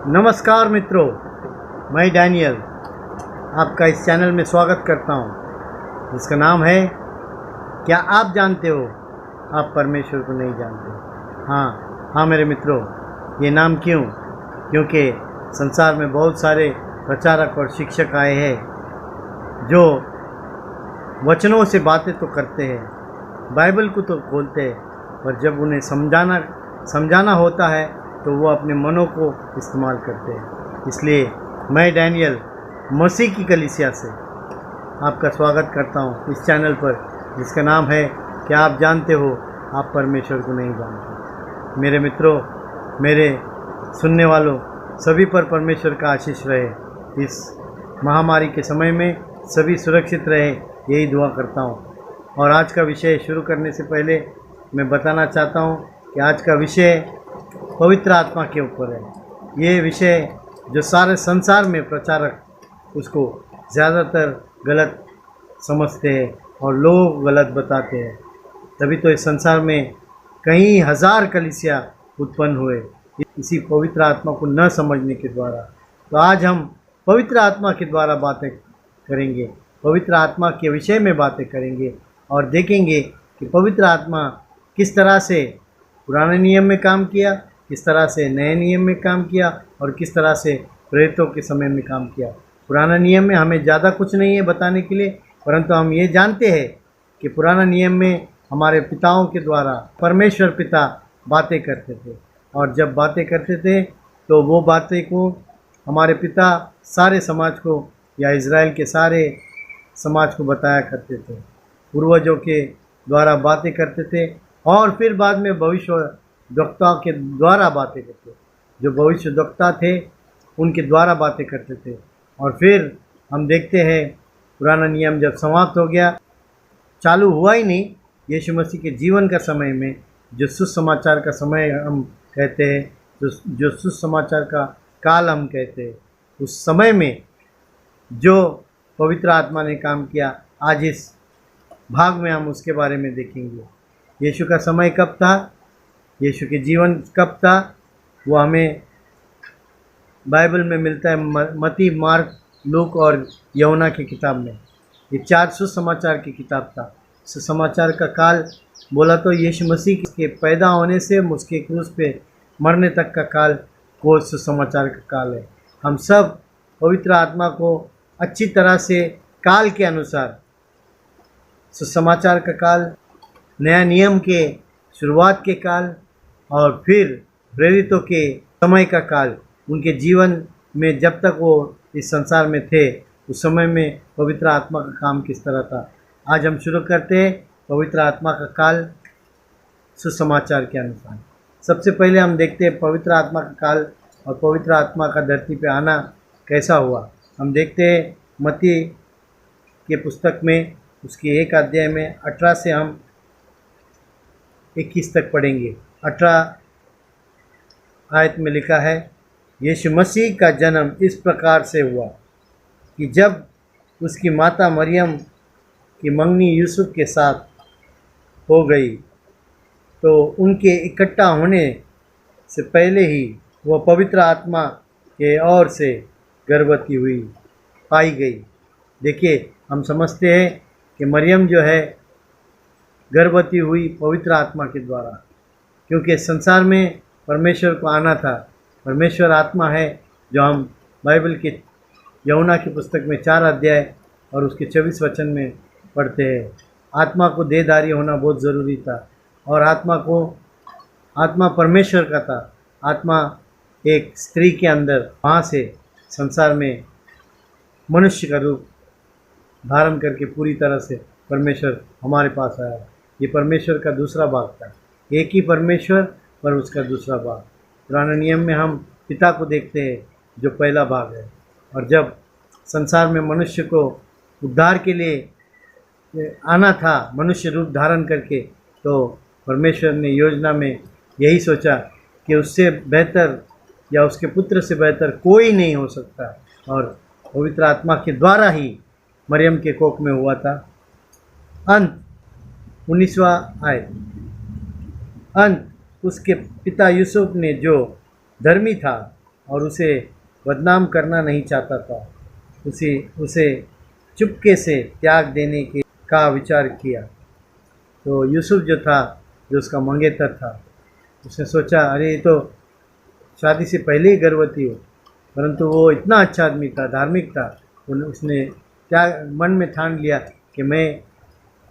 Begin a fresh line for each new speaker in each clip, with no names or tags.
नमस्कार मित्रों, मैं डैनियल आपका इस चैनल में स्वागत करता हूँ जिसका नाम है क्या आप जानते हो आप परमेश्वर को नहीं जानते। हाँ मेरे मित्रों, ये नाम क्यों? क्योंकि संसार में बहुत सारे प्रचारक और शिक्षक आए हैं जो वचनों से बातें तो करते हैं, बाइबल को तो खोलते हैं, पर जब उन्हें समझाना होता है तो वो अपने मनों को इस्तेमाल करते हैं। इसलिए मैं डैनियल मसीह की कलीसिया से आपका स्वागत करता हूँ इस चैनल पर जिसका नाम है क्या आप जानते हो आप परमेश्वर को नहीं जानते। मेरे मित्रों, मेरे सुनने वालों सभी पर परमेश्वर का आशीष रहे। इस महामारी के समय में सभी सुरक्षित रहे, यही दुआ करता हूँ। और आज का विषय शुरू करने से पहले मैं बताना चाहता हूँ कि आज का विषय पवित्र आत्मा के ऊपर है। ये विषय जो सारे संसार में प्रचारक उसको ज़्यादातर गलत समझते हैं और लोग गलत बताते हैं, तभी तो इस संसार में कई हज़ार कलीसिया उत्पन्न हुए इसी पवित्र आत्मा को न समझने के द्वारा। तो आज हम पवित्र आत्मा के द्वारा बातें करेंगे, पवित्र आत्मा के विषय में बातें करेंगे और देखेंगे कि पवित्र आत्मा किस तरह से पुराने नियम में काम किया, किस तरह से नए नियम में काम किया और किस तरह से प्रेरितों के समय में काम किया। पुराना नियम में हमें ज़्यादा कुछ नहीं है बताने के लिए, परंतु हम ये जानते हैं कि पुराना नियम में हमारे पिताओं के द्वारा परमेश्वर पिता बातें करते थे, और जब बातें करते थे तो वो बातें को हमारे पिता सारे समाज को या इज़राइल के सारे समाज को बताया करते थे। पूर्वजों के द्वारा बातें करते थे और फिर बाद में भविष्यद्वक्ताओं के द्वारा बातें करते, जो भविष्यद्वक्ता थे उनके द्वारा बातें करते थे। और फिर हम देखते हैं पुराना नियम जब समाप्त हो गया, चालू हुआ ही नहीं, यीशु मसीह के जीवन का समय में जो सुसमाचार का समय हम कहते हैं, जो सुसमाचार का काल हम कहते हैं, उस समय में जो पवित्र आत्मा ने काम किया, आज इस भाग में हम उसके बारे में देखेंगे। यीशु का समय कब था, यीशु के जीवन कब था, वो हमें बाइबल में मिलता है मत्ती, मार्क, लूक और यूहन्ना की किताब में। ये 4 सुसमाचार की किताब था। सुसमाचार का काल बोला तो यीशु मसीह के पैदा होने से उसके क्रूस पे मरने तक का काल वो सुसमाचार का काल है। हम सब पवित्र आत्मा को अच्छी तरह से काल के अनुसार, सुसमाचार का काल, नया नियम के शुरुआत के काल और फिर प्रेरितों के समय का काल, उनके जीवन में जब तक वो इस संसार में थे उस समय में पवित्र आत्मा का काम किस तरह था। आज हम शुरू करते हैं पवित्र आत्मा का काल सुसमाचार के अनुसार। सबसे पहले हम देखते हैं पवित्र आत्मा का काल और पवित्र आत्मा का धरती पे आना कैसा हुआ। हम देखते हैं मत्ती के पुस्तक में उसके 1 अध्याय में 18 से हम 21 तक पढ़ेंगे। 18 आयत में लिखा है, यीशु मसीह का जन्म इस प्रकार से हुआ कि जब उसकी माता मरियम की मंगनी यूसुफ के साथ हो गई तो उनके इकट्ठा होने से पहले ही वह पवित्र आत्मा के ओर से गर्भवती हुई पाई गई। देखिए, हम समझते हैं कि मरियम जो है गर्भवती हुई पवित्र आत्मा के द्वारा, क्योंकि संसार में परमेश्वर को आना था। परमेश्वर आत्मा है, जो हम बाइबल के यूहन्ना की पुस्तक में 4 अध्याय और उसके 24 वचन में पढ़ते हैं। आत्मा को देहधारी होना बहुत ज़रूरी था और आत्मा परमेश्वर का था। आत्मा एक स्त्री के अंदर, वहाँ से संसार में मनुष्य का रूप धारण करके पूरी तरह से परमेश्वर हमारे पास आया। ये परमेश्वर का दूसरा भाग था। एक ही परमेश्वर पर उसका दूसरा भाग। पुराने नियम में हम पिता को देखते हैं जो पहला भाग है, और जब संसार में मनुष्य को उद्धार के लिए आना था मनुष्य रूप धारण करके, तो परमेश्वर ने योजना में यही सोचा कि उससे बेहतर या उसके पुत्र से बेहतर कोई नहीं हो सकता, और पवित्र आत्मा के द्वारा ही मरियम के कोख में हुआ था। अंत 19वां आयत, अंत उसके पिता यूसुफ ने जो धर्मी था और उसे बदनाम करना नहीं चाहता था। उसे चुपके से त्याग देने के का विचार किया। तो यूसुफ जो था, जो उसका मंगेतर था, उसने सोचा अरे ये तो शादी से पहले ही गर्भवती हो। परंतु वो इतना अच्छा आदमी था, धार्मिक था, उसने क्या मन में ठान लिया कि मैं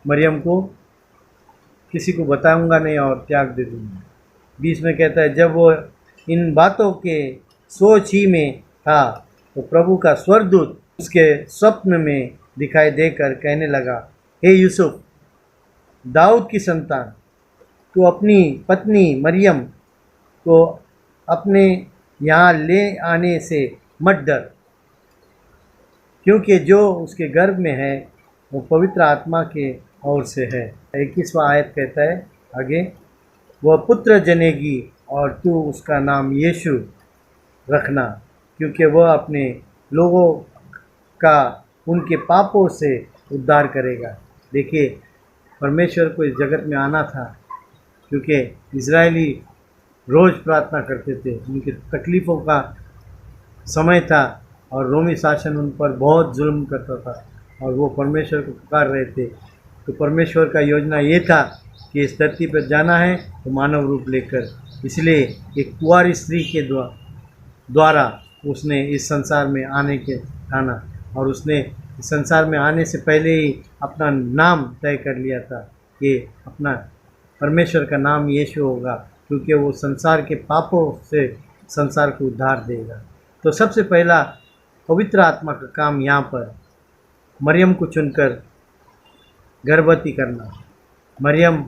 मरियम को किसी को बताऊंगा नहीं और त्याग दे दूंगा। 20 में कहता है, जब वो इन बातों के सोच ही में था तो प्रभु का स्वर्गदूत उसके स्वप्न में दिखाई देकर कहने लगा, हे यूसुफ, दाऊद की संतान, तू अपनी पत्नी मरियम को अपने यहाँ ले आने से मत डर, क्योंकि जो उसके गर्भ में है वो पवित्र आत्मा के ओर से है। 21वां आयत कहता है आगे, वह पुत्र जनेगी और तू उसका नाम यीशु रखना, क्योंकि वह अपने लोगों का उनके पापों से उद्धार करेगा। देखिए, परमेश्वर को इस जगत में आना था, क्योंकि इजरायली रोज़ प्रार्थना करते थे, उनकी तकलीफ़ों का समय था और रोमी शासन उन पर बहुत जुल्म करता था और वो परमेश्वर को पुकार रहे थे। तो परमेश्वर का योजना ये था कि इस धरती पर जाना है तो मानव रूप लेकर, इसलिए एक कुंवारी स्त्री के द्वारा उसने इस संसार में आने के ठाना और उसने इस संसार में आने से पहले ही अपना नाम तय कर लिया था कि अपना परमेश्वर का नाम यीशु होगा, क्योंकि वो संसार के पापों से संसार को उद्धार देगा। तो सबसे पहला पवित्र आत्मा का काम यहाँ पर मरियम को चुनकर गर्भवती करना। मरियम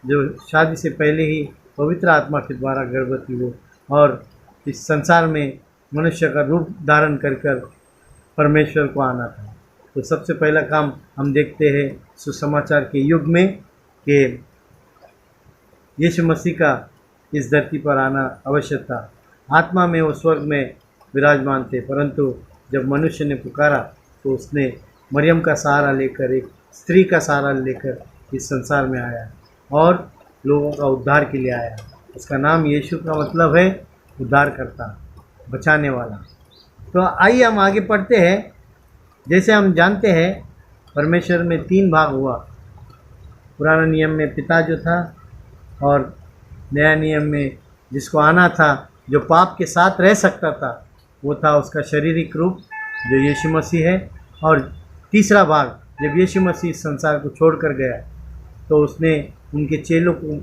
जो शादी से पहले ही पवित्र आत्मा के द्वारा गर्भवती हो और इस संसार में मनुष्य का रूप धारण कर परमेश्वर को आना था। तो सबसे पहला काम हम देखते हैं सुसमाचार के युग में कि यीशु मसीह का इस धरती पर आना आवश्यक था। आत्मा में वो स्वर्ग में विराजमान थे, परंतु जब मनुष्य ने पुकारा तो उसने मरियम का सहारा लेकर, एक स्त्री का सहारा लेकर इस संसार में आया और लोगों का उद्धार के लिए आया। उसका नाम यीशु का मतलब है उद्धार करता, बचाने वाला। तो आइए हम आगे पढ़ते हैं। जैसे हम जानते हैं परमेश्वर में 3 भाग हुआ। पुराना नियम में पिता जो था और नया नियम में जिसको आना था, जो पाप के साथ रह सकता था, वो था उसका शारीरिक रूप जो यीशु मसीह है। और तीसरा भाग, जब यीशु मसीह इस संसार को छोड़कर गया तो उसने उनके चेलों को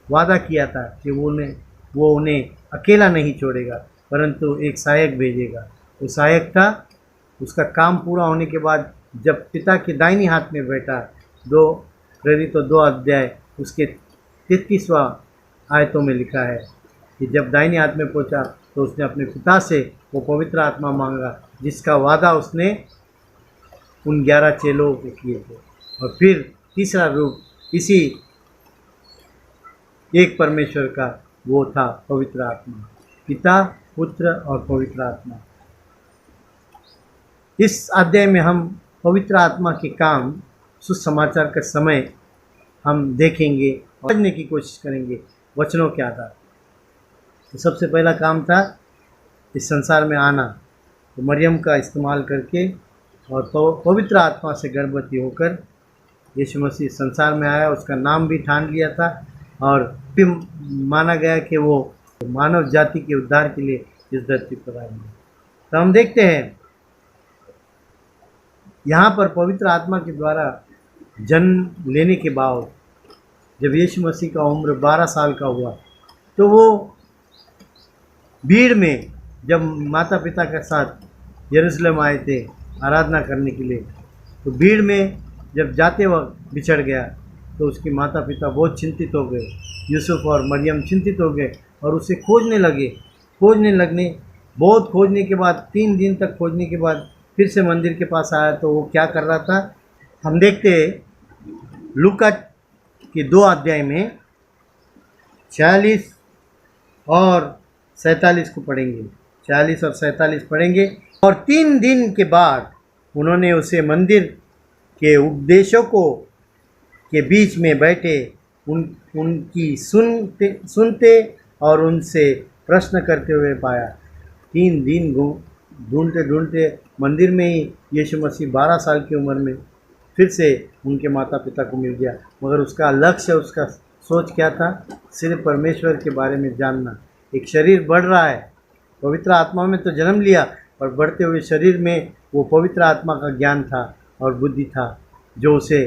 वादा किया था कि वो उन्हें अकेला नहीं छोड़ेगा, परंतु एक सहायक भेजेगा। वो सहायक था, उसका काम पूरा होने के बाद जब पिता के दाहिनी हाथ में बैठा, 2 प्रेरितों 2 अध्याय उसके 33वां आयतों में लिखा है कि जब दाहिनी हाथ में पहुंचा तो उसने अपने पिता से वो पवित्र आत्मा मांगा, जिसका वादा उसने उन 11 चेलों को किए थे। और फिर तीसरा रूप इसी एक परमेश्वर का वो था पवित्र आत्मा, पिता, पुत्र और पवित्र आत्मा। इस अध्याय में हम पवित्र आत्मा के काम सुसमाचार का समय हम देखेंगे और समझने की कोशिश करेंगे वचनों के आधार। तो सबसे पहला काम था इस संसार में आना, तो मरियम का इस्तेमाल करके और तो पवित्र आत्मा से गर्भवती होकर यीशु मसीह संसार में आया। उसका नाम भी ठान लिया था और फिर माना गया कि वो मानव जाति के उद्धार के लिए इस धरती पर आएंगे। तो हम देखते हैं यहाँ पर पवित्र आत्मा के द्वारा जन्म लेने के बाद जब यीशु मसीह का उम्र 12 साल का हुआ तो वो भीड़ में जब माता पिता के साथ यरूशलेम आए थे आराधना करने के लिए, तो भीड़ में जब जाते वक्त बिछड़ गया तो उसके माता पिता बहुत चिंतित हो गए। यूसुफ और मरियम चिंतित हो गए और उसे खोजने लगने बहुत खोजने के बाद 3 दिन तक खोजने के बाद फिर से मंदिर के पास आया। तो वो क्या कर रहा था हम देखते हैं लूका के 2 अध्याय में 46 और 47 को पढ़ेंगे। 46 और 47 पढ़ेंगे। और 3 दिन के बाद उन्होंने उसे मंदिर के उपदेशकों के बीच में बैठे उनकी सुनते और उनसे प्रश्न करते हुए पाया। 3 दिन ढूंढते ढूंढते मंदिर में ही यीशु मसीह 12 साल की उम्र में फिर से उनके माता पिता को मिल गया। मगर उसका लक्ष्य, उसका सोच क्या था? सिर्फ परमेश्वर के बारे में जानना। एक शरीर बढ़ रहा है, पवित्र आत्मा में तो जन्म लिया, पर बढ़ते हुए शरीर में वो पवित्र आत्मा का ज्ञान था और बुद्धि था जो उसे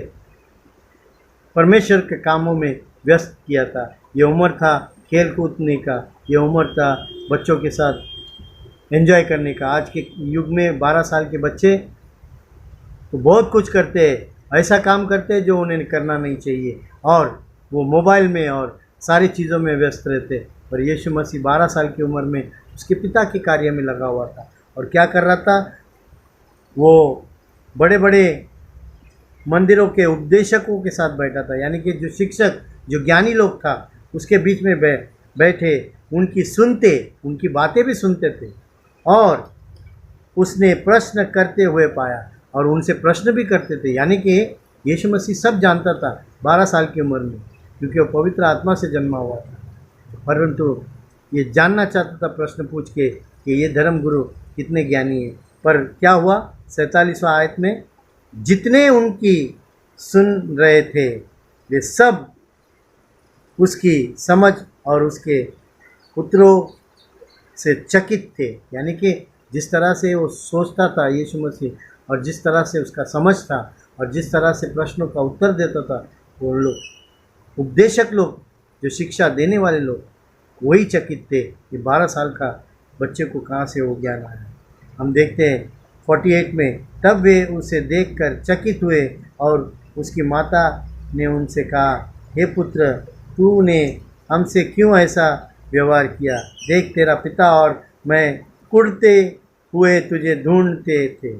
परमेश्वर के कामों में व्यस्त किया था। ये उम्र था खेल कूदने का, ये उम्र था बच्चों के साथ एंजॉय करने का। आज के युग में 12 साल के बच्चे तो बहुत कुछ करते हैं, ऐसा काम करते हैं जो उन्हें करना नहीं चाहिए, और वो मोबाइल में और सारी चीज़ों में व्यस्त रहते। पर यीशु मसीह 12 साल की उम्र में उसके पिता के कार्य में लगा हुआ था। और क्या कर रहा था? वो बड़े बड़े मंदिरों के उपदेशकों के साथ बैठा था, यानी कि जो शिक्षक, जो ज्ञानी लोग था, उसके बीच में बैठे उनकी बातें भी सुनते थे। और उसने प्रश्न करते हुए पाया और उनसे प्रश्न भी करते थे। यानी कि यीशु मसीह सब जानता था 12 साल की उम्र में, क्योंकि वो पवित्र आत्मा से जन्मा हुआ था। परंतु ये जानना चाहता था प्रश्न पूछ के कि ये धर्म गुरु कितने ज्ञानी है। पर क्या हुआ? 47वां आयत में, जितने उनकी सुन रहे थे वे सब उसकी समझ और उसके उत्तरों से चकित थे। यानी कि जिस तरह से वो सोचता था यीशु मसीह, और जिस तरह से उसका समझ था, और जिस तरह से प्रश्नों का उत्तर देता था, वो लोग उपदेशक लोग, जो शिक्षा देने वाले लोग, वही चकित थे कि 12 साल का बच्चे को कहाँ से वो ज्ञान आया। हम देखते हैं 48 में, तब वे उसे देखकर चकित हुए और उसकी माता ने उनसे कहा, हे पुत्र, तूने हमसे क्यों ऐसा व्यवहार किया? देख, तेरा पिता और मैं कुढ़ते हुए तुझे ढूंढते थे।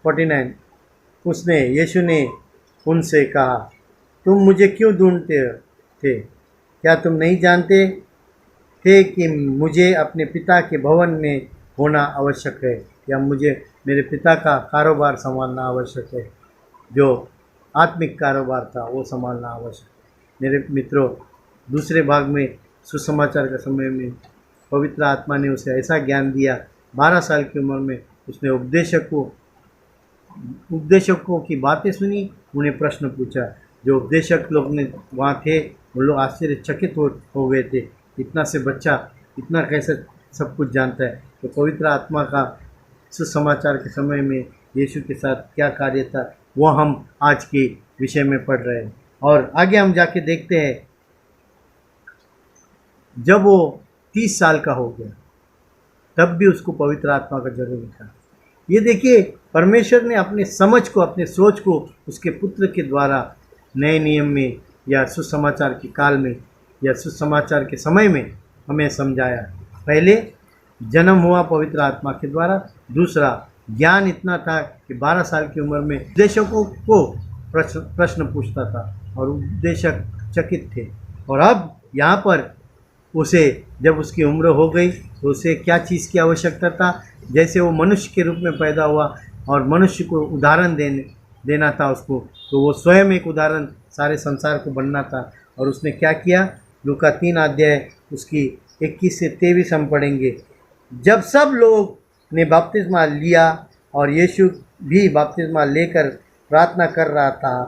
49, यीशु ने उनसे कहा, तुम मुझे क्यों ढूंढते थे? क्या तुम नहीं जानते थे कि मुझे अपने पिता के भवन में होना आवश्यक है, या मुझे मेरे पिता का कारोबार संभालना आवश्यक है? जो आत्मिक कारोबार था वो संभालना आवश्यक है। मेरे मित्रों, दूसरे भाग में सुसमाचार के समय में पवित्र आत्मा ने उसे ऐसा ज्ञान दिया। 12 साल की उम्र में उसने उपदेशकों की बातें सुनी, उन्हें प्रश्न पूछा। जो उपदेशक लोग ने वहाँ थे, वो लोग आश्चर्यचकित हो गए थे, इतना से बच्चा इतना कैसे सब कुछ जानता है। तो पवित्र आत्मा का सुसमाचार के समय में यीशु के साथ क्या कार्य था, वो हम आज के विषय में पढ़ रहे हैं। और आगे हम जाके देखते हैं, जब वो 30 साल का हो गया तब भी उसको पवित्र आत्मा का जरूरी था। ये देखिए, परमेश्वर ने अपने समझ को, अपने सोच को उसके पुत्र के द्वारा नए नियम में या सुसमाचार के काल में या सुसमाचार के समय में हमें समझाया। पहले जन्म हुआ पवित्र आत्मा के द्वारा, दूसरा ज्ञान इतना था कि 12 साल की उम्र में उपदेशकों को प्रश्न पूछता था और उपदेशक चकित थे। और अब यहाँ पर उसे, जब उसकी उम्र हो गई तो उसे क्या चीज़ की आवश्यकता था? जैसे वो मनुष्य के रूप में पैदा हुआ और मनुष्य को उदाहरण देना था उसको, तो वो स्वयं एक उदाहरण सारे संसार को बनना था। और उसने क्या किया? लूका 3 अध्याय उसकी 21 से 23 हम पढ़ेंगे। जब सब लोग ने बपतिस्मा लिया और यीशु भी बपतिस्मा लेकर प्रार्थना कर रहा था,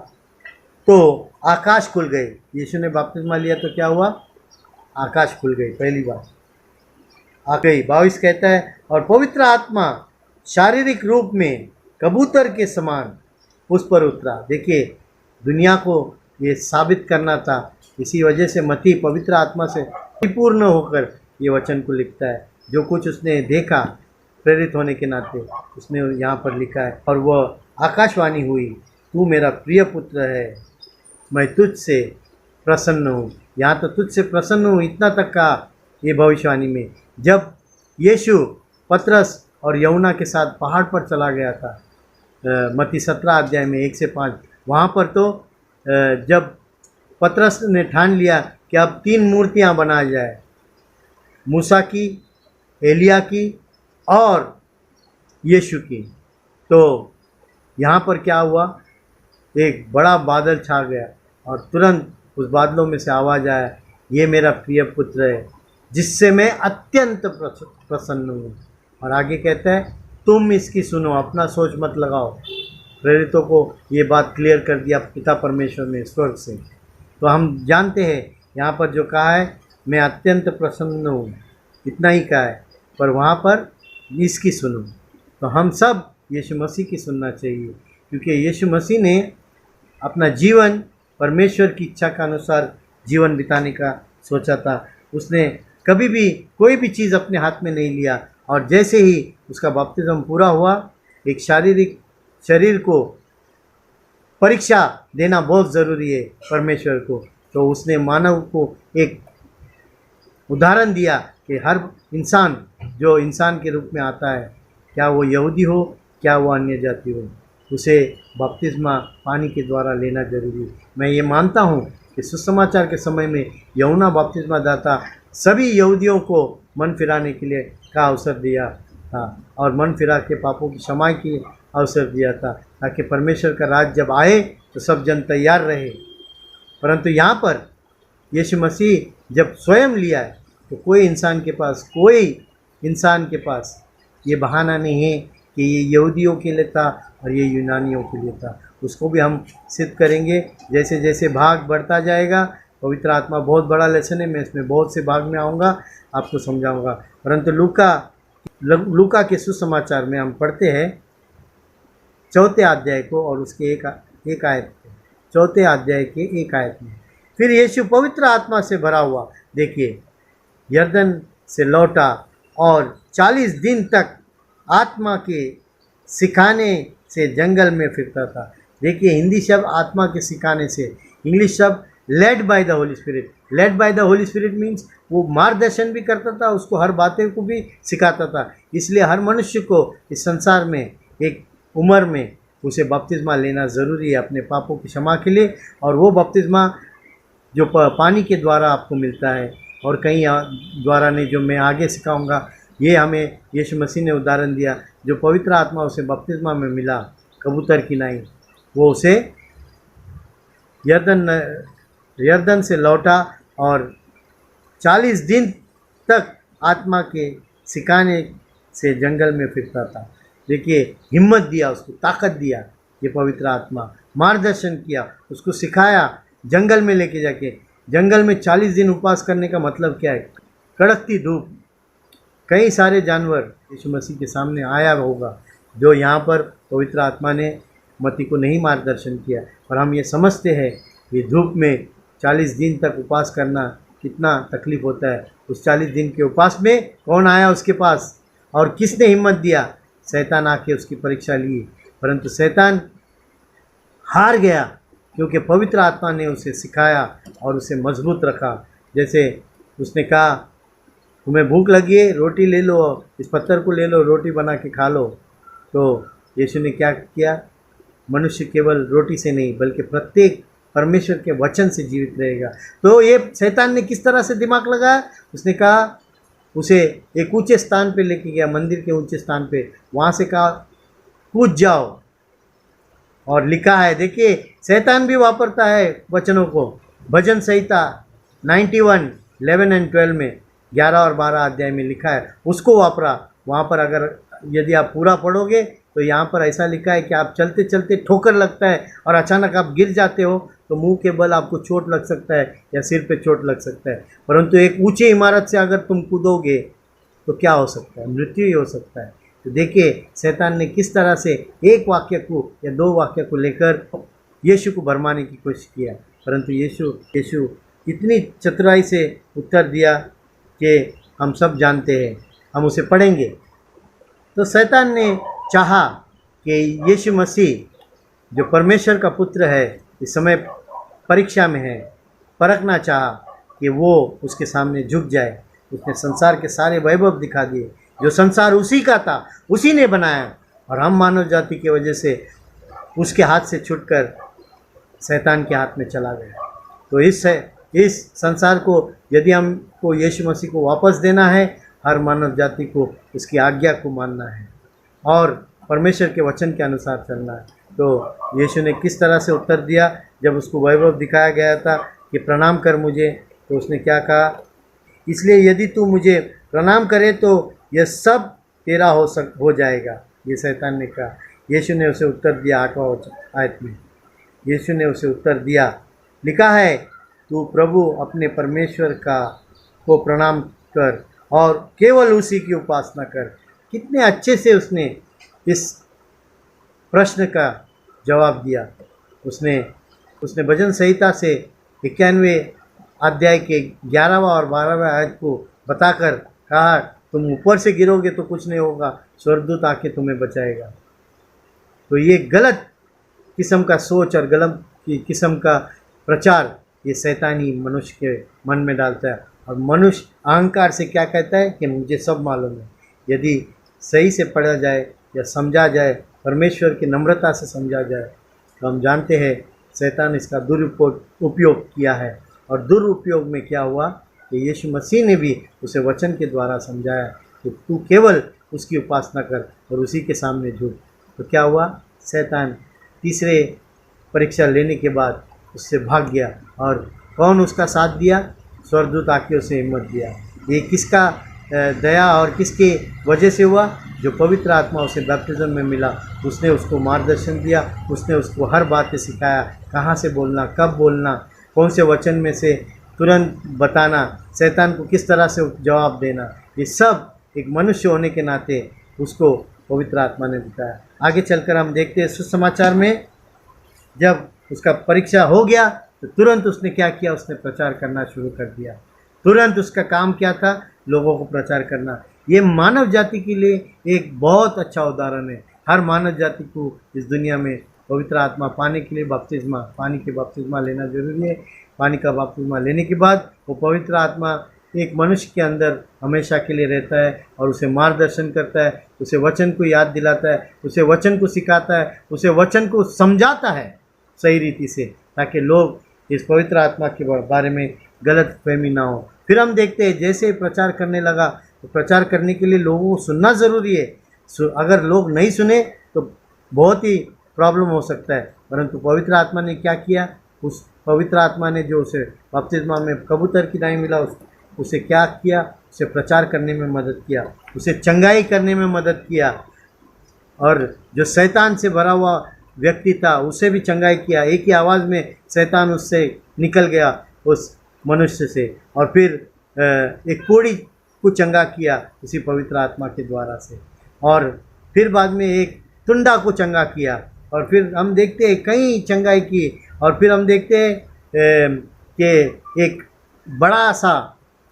तो आकाश खुल गए। यीशु ने बपतिस्मा लिया तो क्या हुआ? आकाश खुल गई, पहली बार आ गई। 22 कहता है, और पवित्र आत्मा शारीरिक रूप में कबूतर के समान उस पर उतरा। देखिए, दुनिया को ये साबित करना था, इसी वजह से मत्ती पवित्र आत्मा से परिपूर्ण होकर ये वचन को लिखता है। जो कुछ उसने देखा प्रेरित होने के नाते उसने यहाँ पर लिखा है, और वह आकाशवाणी हुई, तू मेरा प्रिय पुत्र है, मैं तुझसे प्रसन्न हूँ। यहाँ तो तुझसे प्रसन्न हूँ इतना तक का ये भविष्यवाणी में, जब यीशु पतरस और यूहन्ना के साथ पहाड़ पर चला गया था, मत्ती 17 अध्याय में 1 से 5, वहाँ पर तो जब पतरस ने ठान लिया कि अब 3 मूर्तियाँ बनाई जाए, मूसा की, एलिया की और यीशु की, तो यहाँ पर क्या हुआ? एक बड़ा बादल छा गया और तुरंत उस बादलों में से आवाज़ आया, ये मेरा प्रिय पुत्र है जिससे मैं अत्यंत प्रसन्न हूँ। और आगे कहता है, तुम इसकी सुनो, अपना सोच मत लगाओ। प्रेरितों को ये बात क्लियर कर दिया पिता परमेश्वर ने स्वर्ग से। तो हम जानते हैं यहाँ पर जो कहा है, मैं अत्यंत प्रसन्न हूँ, इतना ही कहा है, पर वहाँ पर इसकी सुनो। तो हम सब यीशु मसीह की सुनना चाहिए, क्योंकि यीशु मसीह ने अपना जीवन परमेश्वर की इच्छा के अनुसार जीवन बिताने का सोचा था। उसने कभी भी कोई भी चीज़ अपने हाथ में नहीं लिया, और जैसे ही उसका बपतिस्म पूरा हुआ, एक शारीरिक शरीर को परीक्षा देना बहुत ज़रूरी है परमेश्वर को, तो उसने मानव को एक उदाहरण दिया कि हर इंसान जो इंसान के रूप में आता है, क्या वो यहूदी हो, क्या वो अन्य जाति हो, उसे बपतिस्मा पानी के द्वारा लेना जरूरी है। मैं ये मानता हूँ कि सुसमाचार के समय में यूहन्ना बपतिस्मा दाता सभी यहूदियों को मन फिराने के लिए का अवसर दिया था, और मन फिरा के पापों की क्षमा की अवसर दिया था, ताकि परमेश्वर का राज जब आए तो सब जन तैयार रहे। परंतु यहाँ पर यीशु मसीह जब स्वयं लिया है, तो कोई इंसान के पास ये बहाना नहीं है कि ये यहूदियों के लिए था और ये यूनानियों के लिए था। उसको भी हम सिद्ध करेंगे जैसे जैसे भाग बढ़ता जाएगा। पवित्र आत्मा बहुत बड़ा लेसन है, मैं इसमें बहुत से भाग में आऊँगा, आपको समझाऊँगा। परंतु लूका के सुसमाचार में हम पढ़ते हैं 4 अध्याय को और उसके एक आयत, 4 अध्याय के 1 आयत में, फिर यीशु पवित्र आत्मा से भरा हुआ, देखिए, यरदन से लौटा और 40 दिन तक आत्मा के सिखाने से जंगल में फिरता था। देखिए, हिंदी शब्द आत्मा के सिखाने से, इंग्लिश शब्द led by the Holi spirit. Led by the Holi spirit means वो मार्गदर्शन भी करता था, उसको हर बातें को भी सिखाता था। इसलिए हर मनुष्य को इस संसार में एक उम्र में उसे बपतिस्मा लेना ज़रूरी है अपने पापों की क्षमा के लिए। और वो बपतिस्मा जो पानी के द्वारा आपको मिलता है, और कहीं द्वारा नहीं, जो मैं आगे सिखाऊंगा, ये हमें यीशु मसीह ने उदाहरण दिया। जो पवित्र आत्मा उसे बपतिस्मा में मिला कबूतर की नाई, वो उसे यरदन से लौटा और 40 दिन तक आत्मा के सिखाने से जंगल में फिरता था। देखिए, हिम्मत दिया उसको, ताकत दिया, ये पवित्र आत्मा मार्गदर्शन किया, उसको सिखाया, जंगल में लेके जाके। जंगल में 40 दिन उपवास करने का मतलब क्या है? कड़कती धूप, कई सारे जानवर यीशु मसीह के सामने आया होगा, जो यहाँ पर पवित्र आत्मा ने मती को नहीं मार्गदर्शन किया। और हम ये समझते हैं कि धूप में 40 दिन तक उपवास करना कितना तकलीफ होता है। उस 40 दिन के उपवास में कौन आया उसके पास, और किसने हिम्मत दिया? शैतान आके उसकी परीक्षा ली, परंतु शैतान हार गया, क्योंकि पवित्र आत्मा ने उसे सिखाया और उसे मजबूत रखा। जैसे उसने कहा, तुम्हें भूख लगी है, रोटी ले लो, इस पत्थर को ले लो, रोटी बना के खा लो। तो यीशु ने क्या किया? मनुष्य केवल रोटी से नहीं, बल्कि प्रत्येक परमेश्वर के वचन से जीवित रहेगा। तो ये शैतान ने किस तरह से दिमाग लगाया? उसने कहा, उसे एक ऊंचे स्थान पे लेके गया, मंदिर के ऊंचे स्थान पे, वहाँ से कहा कूद जाओ। और लिखा है, देखिए, शैतान भी वापरता है वचनों को। भजन संहिता 91, 11 और 12 में 11 और 12 अध्याय में लिखा है, उसको वापरा। वहाँ पर अगर यदि आप पूरा पढ़ोगे तो यहाँ पर ऐसा लिखा है कि आप चलते चलते ठोकर लगता है और अचानक आप गिर जाते हो, तो मुंह के बल आपको चोट लग सकता है या सिर पे चोट लग सकता है। परंतु एक ऊंची इमारत से अगर तुम कूदोगे तो क्या हो सकता है? मृत्यु ही हो सकता है। तो देखिए, शैतान ने किस तरह से एक वाक्य को या 2 वाक्य को लेकर यीशु को भरमाने की कोशिश किया, परंतु यीशु इतनी चतुराई से उत्तर दिया कि हम सब जानते हैं, हम उसे पढ़ेंगे। तो शैतान ने चाहा कि यीशु मसीह जो परमेश्वर का पुत्र है, इस समय परीक्षा में है, परखना चाहा कि वो उसके सामने झुक जाए। उसने संसार के सारे वैभव दिखा दिए, जो संसार उसी का था, उसी ने बनाया, और हम मानव जाति की वजह से उसके हाथ से छूटकर शैतान के हाथ में चला गया। तो इस संसार को यदि हमको यीशु मसीह को वापस देना है, हर मानव जाति को उसकी आज्ञा को मानना है और परमेश्वर के वचन के अनुसार चलना है। तो यीशु ने किस तरह से उत्तर दिया? जब उसको वैभव दिखाया गया था कि प्रणाम कर मुझे, तो उसने क्या कहा? इसलिए यदि तू मुझे प्रणाम करे तो यह सब तेरा हो जाएगा, ये शैतान ने कहा। यीशु ने उसे उत्तर दिया, 8वां आयत में यीशु ने उसे उत्तर दिया, लिखा है, तू प्रभु अपने परमेश्वर को प्रणाम कर और केवल उसी की उपासना कर। कितने अच्छे से उसने इस प्रश्न का जवाब दिया। उसने भजन संहिता से 91वें अध्याय के 11वां और 12वां आयत को बताकर कहा, तुम ऊपर से गिरोगे तो कुछ नहीं होगा, स्वर्गदूत आके तुम्हें बचाएगा। तो ये गलत किस्म का सोच और गलत किस्म का प्रचार ये शैतानी मनुष्य के मन में डालता है। और मनुष्य अहंकार से क्या कहता है कि मुझे सब मालूम है। यदि सही से पढ़ा जाए या समझा जाए, परमेश्वर की नम्रता से समझा जाए, तो हम जानते हैं शैतान इसका दुरुपयोग किया है। और दुरुपयोग में क्या हुआ कि यीशु मसीह ने भी उसे वचन के द्वारा समझाया कि तू केवल उसकी उपासना कर और उसी के सामने झुक। तो क्या हुआ, शैतान तीसरे परीक्षा लेने के बाद उससे भाग गया। और कौन उसका साथ दिया? स्वर्गदूत आके उसे हिम्मत दिया। ये किसका दया और किसके वजह से हुआ? जो पवित्र आत्मा उसे बैप्टिज्म में मिला, उसने उसको मार्गदर्शन दिया, उसने उसको हर बात सिखाया, कहाँ से बोलना, कब बोलना, कौन से वचन में से तुरंत बताना, शैतान को किस तरह से जवाब देना। ये सब एक मनुष्य होने के नाते उसको पवित्र आत्मा ने बताया। आगे चलकर हम देखते हैं सुसमाचार में, जब उसका परीक्षा हो गया तो तुरंत उसने क्या किया? उसने प्रचार करना शुरू कर दिया। तुरंत उसका काम क्या था? लोगों को प्रचार करना। ये मानव जाति के लिए एक बहुत अच्छा उदाहरण है। हर मानव जाति को इस दुनिया में पवित्र आत्मा पाने के लिए पानी के बपतिस्मा लेना जरूरी है। पानी का बपतिस्मा लेने के बाद वो पवित्र आत्मा एक मनुष्य के अंदर हमेशा के लिए रहता है और उसे मार्गदर्शन करता है, उसे वचन को याद दिलाता है, उसे वचन को सिखाता है, उसे वचन को समझाता है सही रीति से, ताकि लोग इस पवित्र आत्मा के बारे में गलत फहमी ना हो। फिर हम देखते हैं जैसे ही प्रचार करने लगा, तो प्रचार करने के लिए लोगों को सुनना ज़रूरी है। अगर लोग नहीं सुने तो बहुत ही प्रॉब्लम हो सकता है। परंतु पवित्र आत्मा ने क्या किया? उस पवित्र आत्मा ने जो उसे बपतिस्मा में कबूतर की नाई मिला, उसे क्या किया? उसे प्रचार करने में मदद किया, उसे चंगाई करने में मदद किया। और जो शैतान से भरा हुआ व्यक्ति था उसे भी चंगाई किया। एक ही आवाज़ में शैतान उससे निकल गया, उस मनुष्य से। और फिर एक कोढ़ी को चंगा किया उसी पवित्र आत्मा के द्वारा से। और फिर बाद में एक टुंडा को चंगा किया। और फिर हम देखते हैं कई चंगाई की। और फिर हम देखते हैं कि एक बड़ा सा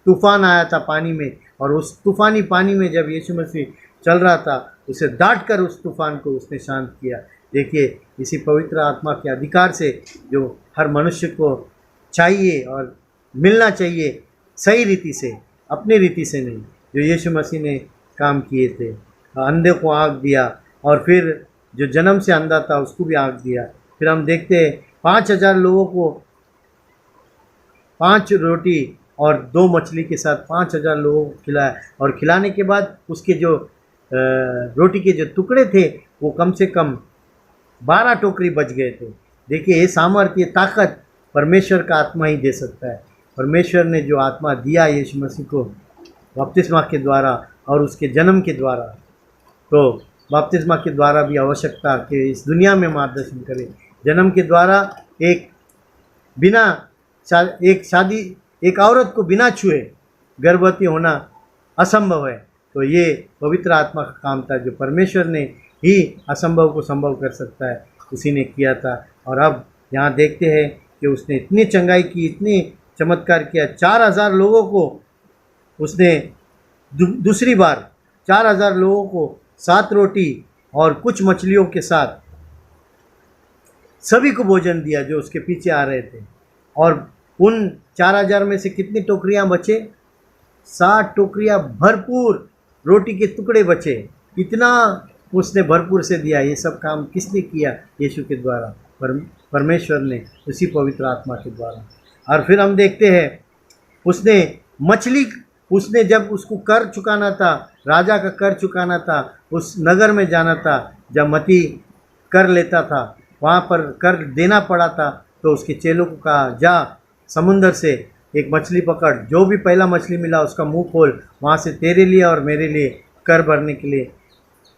तूफान आया था पानी में, और उस तूफानी पानी में जब यीशु मसीह चल रहा था, उसे डांट कर उस तूफान को उसने शांत किया। देखिए, इसी पवित्र आत्मा के अधिकार से जो हर मनुष्य को चाहिए और मिलना चाहिए सही रीति से, अपनी रीति से नहीं, जो यीशु मसीह ने काम किए थे। अंधे को आँख दिया, और फिर जो जन्म से अंधा था उसको भी आँख दिया। फिर हम देखते हैं 5000 लोगों को 5 रोटी और 2 मछली के साथ 5000 लोगों को खिलाया। और खिलाने के बाद उसके जो रोटी के जो टुकड़े थे वो कम से कम 12 टोकरी बच गए थे। देखिए, ये सामर्थ्य, ये ताकत परमेश्वर का आत्मा ही दे सकता है। परमेश्वर ने जो आत्मा दिया यीशु मसीह को बपतिस्मा के द्वारा और उसके जन्म के द्वारा, तो बपतिस्मा के द्वारा भी आवश्यकता कि इस दुनिया में मार्गदर्शन करे। जन्म के द्वारा एक औरत को बिना छुए गर्भवती होना असंभव है। तो ये पवित्र आत्मा का काम था, जो परमेश्वर ने ही असंभव को संभव कर सकता है, उसी ने किया था। और अब यहाँ देखते हैं कि उसने इतनी चंगाई की, इतनी चमत्कार किया। 4000 लोगों को उसने दूसरी बार 4000 लोगों को 7 रोटी और कुछ मछलियों के साथ सभी को भोजन दिया जो उसके पीछे आ रहे थे। और उन 4000 में से कितनी टोकरियां बचे? 60 टोकरियां भरपूर रोटी के टुकड़े बचे। इतना उसने भरपूर से दिया। ये सब काम किसने किया? यीशु के द्वारा, परमेश्वर ने, उसी पवित्र आत्मा के द्वारा। और फिर हम देखते हैं उसने जब उसको कर चुकाना था, राजा का कर चुकाना था, उस नगर में जाना था जब मती कर लेता था, वहाँ पर कर देना पड़ा था, तो उसके चेलों को कहा, जा समुंदर से एक मछली पकड़, जो भी पहला मछली मिला उसका मुंह खोल, वहाँ से तेरे लिए और मेरे लिए कर भरने के लिए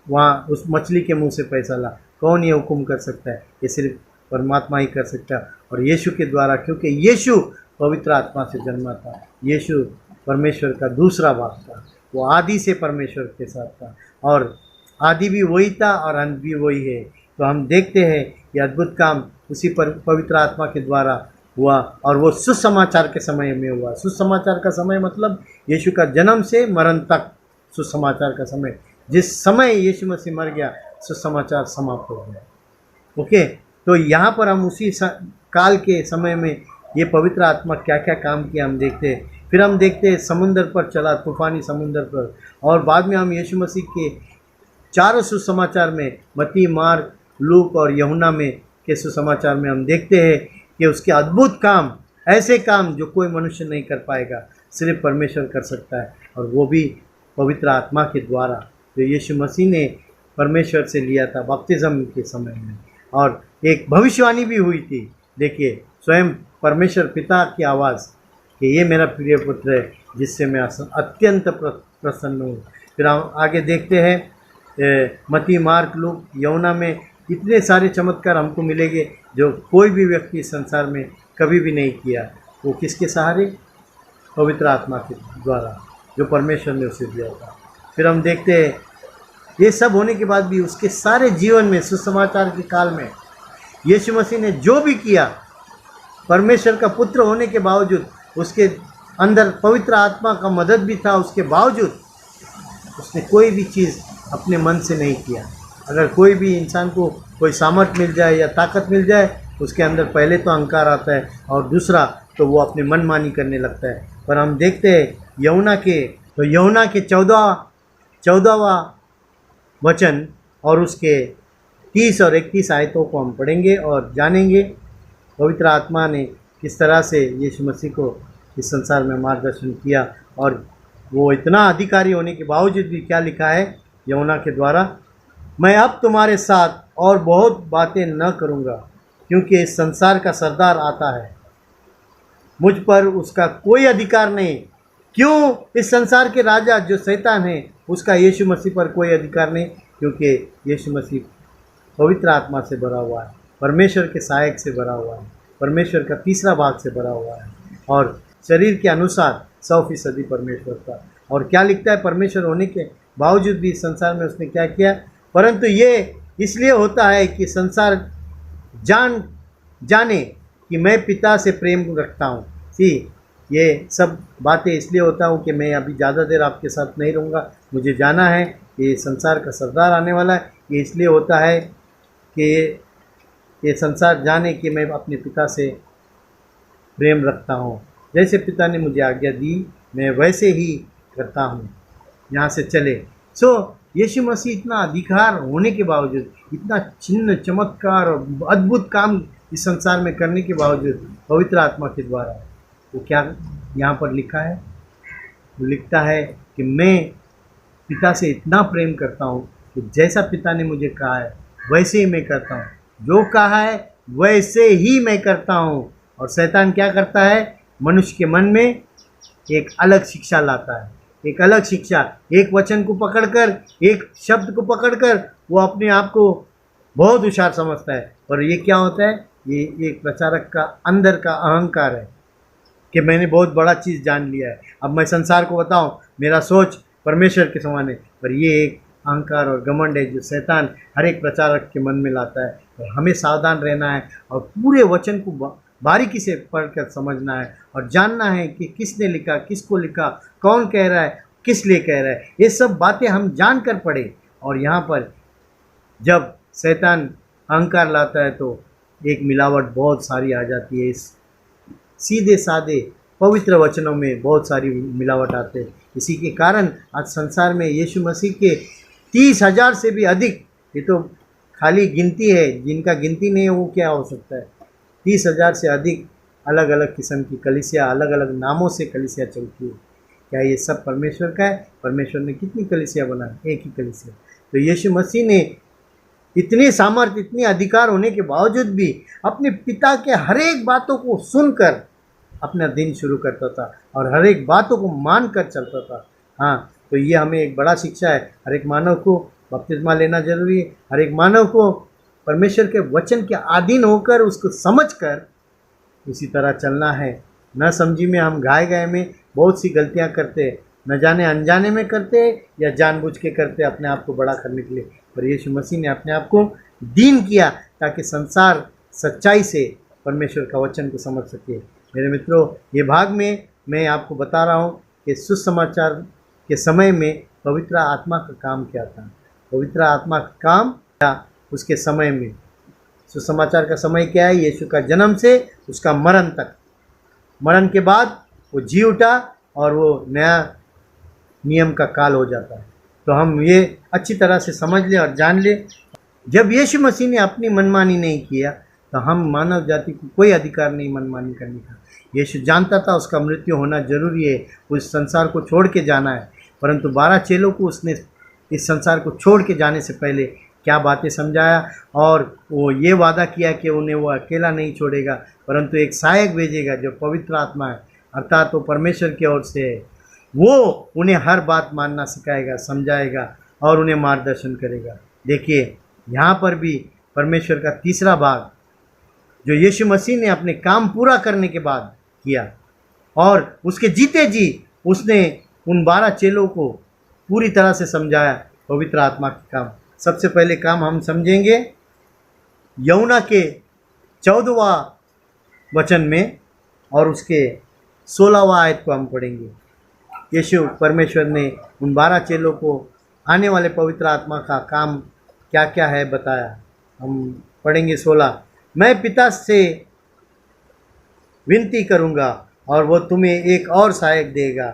वहाँ उस मछली के मुंह से पैसा ला। कौन ये हुक्म कर सकता है? ये सिर्फ परमात्मा ही कर सकता है, और यीशु के द्वारा, क्योंकि यीशु पवित्र आत्मा से जन्मा था। यीशु परमेश्वर का दूसरा भाग था, वो आदि से परमेश्वर के साथ था, और आदि भी वही था और अंत भी वही है। तो हम देखते हैं ये अद्भुत काम उसी पवित्र आत्मा के द्वारा हुआ, और वो सुसमाचार के समय में हुआ। सुसमाचार का समय मतलब यीशु का जन्म से मरण तक सुसमाचार का समय। जिस समय यीशु मसीह मर गया, सुसमाचार समाप्त हो गया। ओके, तो यहाँ पर हम उसी काल के समय में ये पवित्र आत्मा क्या क्या काम किया हम देखते हैं। फिर हम देखते हैं समुंदर पर चला, तूफानी समुंदर पर, और बाद में हम यीशु मसीह के चारों सुसमाचार में, मत्ती, मार्क, लूक और यूहन्ना में के सुसमाचार में हम देखते हैं कि उसके अद्भुत काम, ऐसे काम जो कोई मनुष्य नहीं कर पाएगा, सिर्फ परमेश्वर कर सकता है, और वो भी पवित्र आत्मा के द्वारा, जो यीशु मसीह ने परमेश्वर से लिया था बपतिस्म के समय में। और एक भविष्यवाणी भी हुई थी, देखिए, स्वयं परमेश्वर पिता की आवाज़ कि ये मेरा प्रिय पुत्र है जिससे मैं अत्यंत प्रसन्न हूँ। फिर हम आगे देखते हैं मत्ती, मार्क, लूक, यूहन्ना में इतने सारे चमत्कार हमको मिलेंगे जो कोई भी व्यक्ति इस संसार में कभी भी नहीं किया। वो किसके सहारे? पवित्र आत्मा के द्वारा, जो परमेश्वर ने उसे दिया था। फिर हम देखते हैं ये सब होने के बाद भी उसके सारे जीवन में, सुसमाचार के काल में, यीशु मसीह ने जो भी किया, परमेश्वर का पुत्र होने के बावजूद, उसके अंदर पवित्र आत्मा का मदद भी था, उसके बावजूद उसने कोई भी चीज़ अपने मन से नहीं किया। अगर कोई भी इंसान को कोई सामर्थ्य मिल जाए या ताकत मिल जाए, उसके अंदर पहले तो अहंकार आता है, और दूसरा तो वो अपने मनमानी करने लगता है। पर हम देखते हैं यूहन्ना के 14वां वचन और उसके 30 और 31 आयतों को हम पढ़ेंगे और जानेंगे पवित्र आत्मा ने किस तरह से यीशु मसीह को इस संसार में मार्गदर्शन किया, और वो इतना अधिकारी होने के बावजूद भी क्या लिखा है यूहन्ना के द्वारा, मैं अब तुम्हारे साथ और बहुत बातें न करूँगा, क्योंकि इस संसार का सरदार आता है, मुझ पर उसका कोई अधिकार नहीं। क्यों? इस संसार के राजा जो शैतान है, उसका यीशु मसीह पर कोई अधिकार नहीं, क्योंकि यीशु मसीह पवित्र आत्मा से भरा हुआ है, परमेश्वर के सहायक से भरा हुआ है, परमेश्वर का तीसरा भाग से भरा हुआ है, और शरीर के अनुसार 100% परमेश्वर का। और क्या लिखता है? परमेश्वर होने के बावजूद भी इस संसार में उसने क्या किया? परंतु ये इसलिए होता है कि संसार जाने कि मैं पिता से प्रेम रखता हूँ। ये सब बातें इसलिए होता हूँ कि मैं अभी ज़्यादा देर आपके साथ नहीं रहूँगा, मुझे जाना है, ये संसार का सरदार आने वाला है। ये इसलिए होता है कि ये संसार जाने कि मैं अपने पिता से प्रेम रखता हूँ, जैसे पिता ने मुझे आज्ञा दी मैं वैसे ही करता हूँ। यहाँ से चले। यीशु मसीह इतना अधिकार होने के बावजूद, इतना चिन्ह, चमत्कार और अद्भुत काम इस संसार में करने के बावजूद, पवित्र आत्मा के द्वारा, वो क्या यहाँ पर लिखा है? वो लिखता है कि मैं पिता से इतना प्रेम करता हूँ कि जैसा पिता ने मुझे कहा है वैसे ही मैं करता हूँ, जो कहा है वैसे ही मैं करता हूँ। और शैतान क्या करता है? मनुष्य के मन में एक अलग शिक्षा लाता है, एक अलग शिक्षा, एक वचन को पकड़कर, एक शब्द को पकड़कर वो अपने आप को बहुत होशियार समझता है। और ये क्या होता है? ये एक प्रचारक का अंदर का अहंकार है कि मैंने बहुत बड़ा चीज़ जान लिया है, अब मैं संसार को बताऊं, मेरा सोच परमेश्वर के समान है। पर ये एक अहंकार और घमंड है जो शैतान हर एक प्रचारक के मन में लाता है। और हमें सावधान रहना है और पूरे वचन को बारीकी से पढ़कर समझना है और जानना है कि किसने लिखा, किसको लिखा, कौन कह रहा है, किस लिए कह रहा है। ये सब बातें हम जान कर पढ़े। और यहाँ पर जब शैतान अहंकार लाता है तो एक मिलावट बहुत सारी आ जाती है। इस सीधे साधे पवित्र वचनों में बहुत सारी मिलावट आते हैं। इसी के कारण आज संसार में यीशु मसीह के 30,000 से भी अधिक, ये तो खाली गिनती है, जिनका गिनती नहीं है वो क्या हो सकता है, 30,000 से अधिक अलग अलग किस्म की कलीसिया, अलग अलग नामों से कलीसिया चलती है। क्या ये सब परमेश्वर का है? परमेश्वर ने कितनी कलीसिया बनाई? एक ही कलीसिया। तो यीशु मसीह ने इतनी सामर्थ्य, इतनी अधिकार होने के बावजूद भी अपने पिता के हर एक बातों को सुनकर अपना दिन शुरू करता था और हर एक बातों को मान कर चलता था। हाँ, तो ये हमें एक बड़ा शिक्षा है। हर एक मानव को बपतिस्मा लेना जरूरी है। हर एक मानव को परमेश्वर के वचन के अधीन होकर उसको समझकर इसी तरह चलना है। न समझी में हम घाय गए में बहुत सी गलतियां करते हैं, न जाने अनजाने में करते या जानबूझ के करते अपने आप को बड़ा करने के लिए। पर यीशु मसीह ने अपने आप को दीन किया ताकि संसार सच्चाई से परमेश्वर का वचन को समझ सके। मेरे मित्रों, ये भाग में मैं आपको बता रहा हूँ कि सुसमाचार के समय में पवित्र आत्मा का काम क्या था। पवित्र आत्मा का काम क्या उसके समय में। सुसमाचार का समय क्या है? यीशु का जन्म से उसका मरण तक। मरण के बाद वो जी उठा और वो नया नियम का काल हो जाता है। तो हम ये अच्छी तरह से समझ लें और जान लें, जब यीशु मसीह ने अपनी मनमानी नहीं किया तो हम मानव जाति को कोई अधिकार नहीं मनमानी करने का। यीशु जानता था उसका मृत्यु होना जरूरी है, उस संसार को छोड़ के जाना है। परंतु 12 चेलों को उसने इस संसार को छोड़ के जाने से पहले क्या बातें समझाया और वो ये वादा किया कि उन्हें वो अकेला नहीं छोड़ेगा, परंतु एक सहायक भेजेगा जो पवित्र आत्मा है, अर्थात वो परमेश्वर की ओर से है। वो उन्हें हर बात मानना सिखाएगा, समझाएगा और उन्हें मार्गदर्शन करेगा। देखिए, यहाँ पर भी परमेश्वर का तीसरा भाग जो यीशु मसीह ने अपने काम पूरा करने के बाद किया और उसके जीते जी उसने उन 12 चेलों को पूरी तरह से समझाया पवित्र आत्मा के काम। सबसे पहले काम हम समझेंगे यूहन्ना के 14वां वचन में और उसके 16वां आयत को हम पढ़ेंगे। यीशु परमेश्वर ने उन 12 चेलों को आने वाले पवित्र आत्मा का काम क्या क्या है बताया। हम पढ़ेंगे 16। मैं पिता से विनती करूंगा और वह तुम्हें एक और सहायक देगा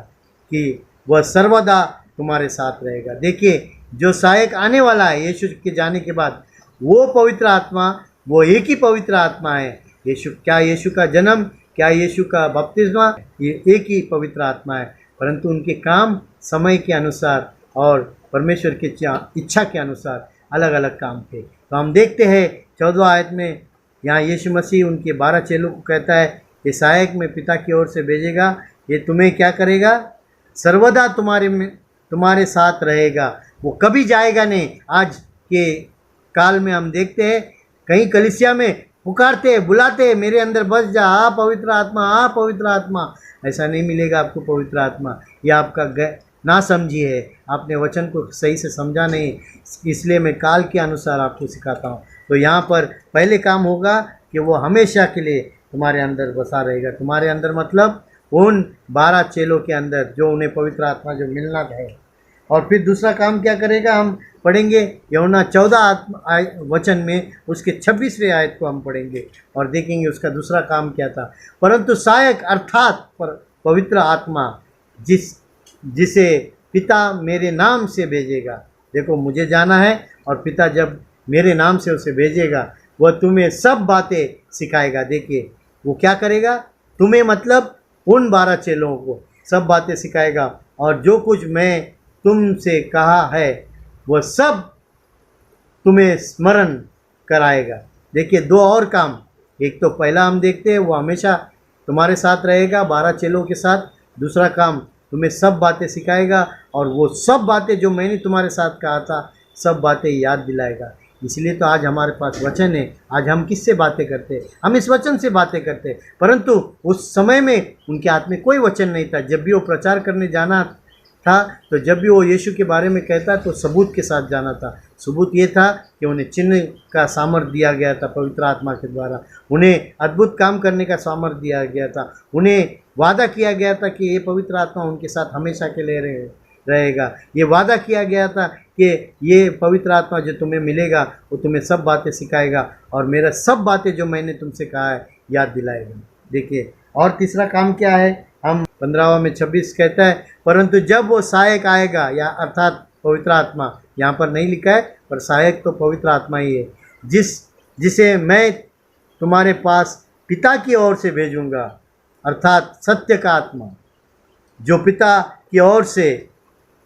कि वह सर्वदा तुम्हारे साथ रहेगा। देखिए, जो सहायक आने वाला है यीशु के जाने के बाद, वो पवित्र आत्मा, वो एक ही पवित्र आत्मा है। यीशु का जन्म, क्या यीशु का बपतिस्मा, ये एक ही पवित्र आत्मा है, परंतु उनके काम समय के अनुसार और परमेश्वर की इच्छा के अनुसार अलग अलग काम थे। तो हम देखते हैं 14वां आयत में यहाँ यीशु मसीह उनके 12 चेलों को कहता है कि सहायक में पिता की ओर से भेजेगा, ये तुम्हें क्या करेगा? सर्वदा तुम्हारे साथ रहेगा। वो कभी जाएगा नहीं। आज के काल में हम देखते हैं कहीं कलीसिया में पुकारते हैं, बुलाते हैं, मेरे अंदर बस जा, आ पवित्र आत्मा, आ पवित्र आत्मा। ऐसा नहीं मिलेगा आपको पवित्र आत्मा। यह आपका ना समझी है, आपने वचन को सही से समझा नहीं, इसलिए मैं काल के अनुसार आपको सिखाता हूँ। तो यहाँ पर पहले काम होगा कि वो हमेशा के लिए तुम्हारे अंदर बसा रहेगा। तुम्हारे अंदर मतलब उन 12 चेलों के अंदर जो उन्हें पवित्र आत्मा जो मिलना है। और फिर दूसरा काम क्या करेगा हम पढ़ेंगे यूहन्ना 14 वचन में उसके 26वें आयत को हम पढ़ेंगे और देखेंगे उसका दूसरा काम क्या था। परंतु सहायक अर्थात पवित्र आत्मा जिसे पिता मेरे नाम से भेजेगा। देखो, मुझे जाना है और पिता जब मेरे नाम से उसे भेजेगा वह तुम्हें सब बातें सिखाएगा। देखिए, वो क्या करेगा? तुम्हें मतलब उन 12 चेलों को सब बातें सिखाएगा और जो कुछ मैं तुमसे कहा है वह सब तुम्हें स्मरण कराएगा। देखिए, 2 और काम। एक तो पहला हम देखते हैं वो हमेशा तुम्हारे साथ रहेगा 12 चेलों के साथ। दूसरा काम, तुम्हें सब बातें सिखाएगा और वो सब बातें जो मैंने तुम्हारे साथ कहा था सब बातें याद दिलाएगा। इसलिए तो आज हमारे पास वचन है। आज हम किससे बातें करते हैं? हम इस वचन से बातें करते हैं। परंतु उस समय में उनके हाथ में कोई वचन नहीं था। जब भी वो प्रचार करने जाना था, तो जब भी वो यीशु के बारे में कहता तो सबूत के साथ जाना था। सबूत ये था कि उन्हें चिन्ह का सामर्थ्य दिया गया था पवित्र आत्मा के द्वारा। उन्हें अद्भुत काम करने का सामर्थ्य दिया गया था। उन्हें वादा किया गया था कि ये पवित्र आत्मा उनके साथ हमेशा के लिए रहेगा। ये वादा किया गया था कि ये पवित्र आत्मा जो तुम्हें मिलेगा वो तुम्हें सब बातें सिखाएगा और मेरा सब बातें जो मैंने तुमसे कहा है याद दिलाएगा। देखिए, और तीसरा काम क्या है? हम 15वां में 26 कहता है, परंतु जब वो सहायक आएगा, या अर्थात पवित्र आत्मा, यहाँ पर नहीं लिखा है पर सहायक तो पवित्र आत्मा ही है, जिसे मैं तुम्हारे पास पिता की ओर से भेजूंगा, अर्थात सत्य का आत्मा जो पिता की ओर से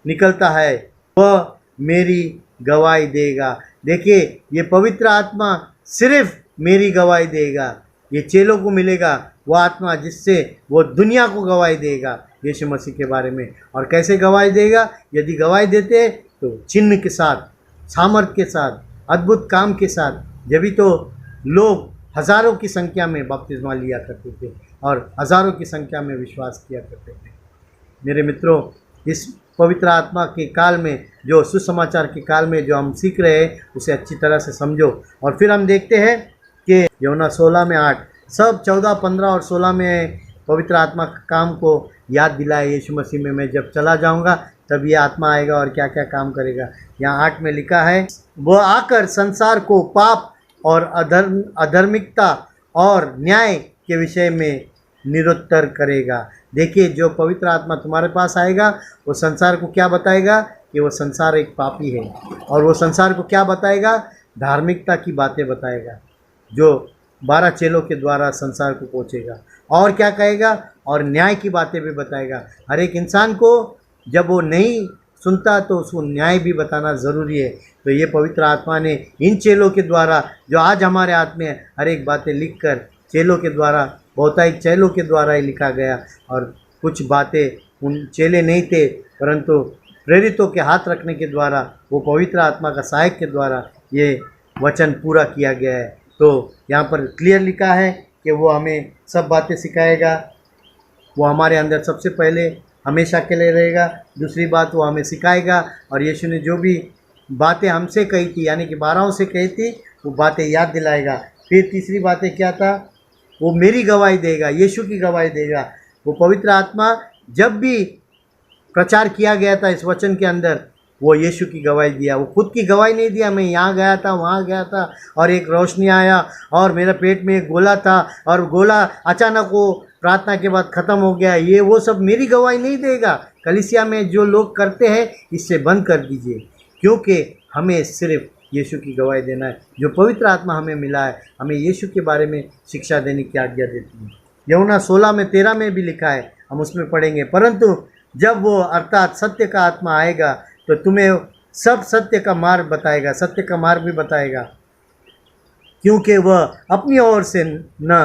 निकलता है वह मेरी गवाही देगा। देखिए, ये पवित्र आत्मा सिर्फ मेरी गवाही देगा। ये चेलों को मिलेगा वो आत्मा जिससे वो दुनिया को गवाही देगा यीशु मसीह के बारे में। और कैसे गवाही देगा? यदि गवाही देते हैं तो चिन्ह के साथ, सामर्थ के साथ, अद्भुत काम के साथ। जब भी तो लोग हज़ारों की संख्या में बपतिस्मा लिया करते थे और हज़ारों की संख्या में विश्वास किया करते थे। मेरे मित्रों, इस पवित्र आत्मा के काल में, जो सुसमाचार के काल में जो हम सीख रहे हैं, उसे अच्छी तरह से समझो। और फिर हम देखते हैं कि यूहन्ना 16 में 8, सब 14, 15 और 16 में पवित्र आत्मा का काम को याद दिलाए यीशु मसीह में। मैं जब चला जाऊंगा तब ये आत्मा आएगा और क्या क्या काम करेगा। यहाँ 8 में लिखा है, वह आकर संसार को पाप और अधर्मिकता और न्याय के विषय में निरुत्तर करेगा। देखिए, जो पवित्र आत्मा तुम्हारे पास आएगा वो संसार को क्या बताएगा कि वो संसार एक पापी है। और वो संसार को क्या बताएगा? धार्मिकता की बातें बताएगा, जो 12 चेलों के द्वारा संसार को पहुँचेगा। और क्या कहेगा? और न्याय की बातें भी बताएगा। हर एक इंसान को जब वो नहीं सुनता तो उसको न्याय भी बताना ज़रूरी है। तो ये पवित्र आत्मा ने इन चेलों के द्वारा, जो आज हमारे हाथ में है, हर एक बातें लिख कर चेलों के द्वारा, बहुतायत चेलों के द्वारा ही लिखा गया। और कुछ बातें उन चेले नहीं थे, परंतु प्रेरितों के हाथ रखने के द्वारा, वो पवित्र आत्मा का सहायक के द्वारा ये वचन पूरा किया गया है। तो यहाँ पर क्लियर लिखा है कि वो हमें सब बातें सिखाएगा। वो हमारे अंदर सबसे पहले हमेशा के लिए रहेगा। दूसरी बात, वो हमें सिखाएगा। और यीशु ने जो भी बातें हमसे कही थी, यानी कि 12 से कही थी, वो बातें याद दिलाएगा। फिर तीसरी बातें क्या था? वो मेरी गवाही देगा, यीशु की गवाही देगा। वो पवित्र आत्मा जब भी प्रचार किया गया था इस वचन के अंदर, वो यीशु की गवाही दिया। वो खुद की गवाही नहीं दिया, मैं यहाँ गया था, वहाँ गया था और एक रोशनी आया और मेरे पेट में एक गोला था और गोला अचानक वो प्रार्थना के बाद ख़त्म हो गया। ये वो सब मेरी गवाही नहीं देगा। कलीसिया में जो लोग करते हैं, इससे बंद कर दीजिए, क्योंकि हमें सिर्फ यीशु की गवाही देना है। जो पवित्र आत्मा हमें मिला है, हमें यीशु के बारे में शिक्षा देने की आज्ञा देती है। यूहन्ना 16 में 13 में भी लिखा है, हम उसमें पढ़ेंगे, परंतु जब वो अर्थात सत्य का आत्मा आएगा तो तुम्हें सब सत्य का मार्ग बताएगा, सत्य का मार्ग भी बताएगा, क्योंकि वह अपनी ओर से न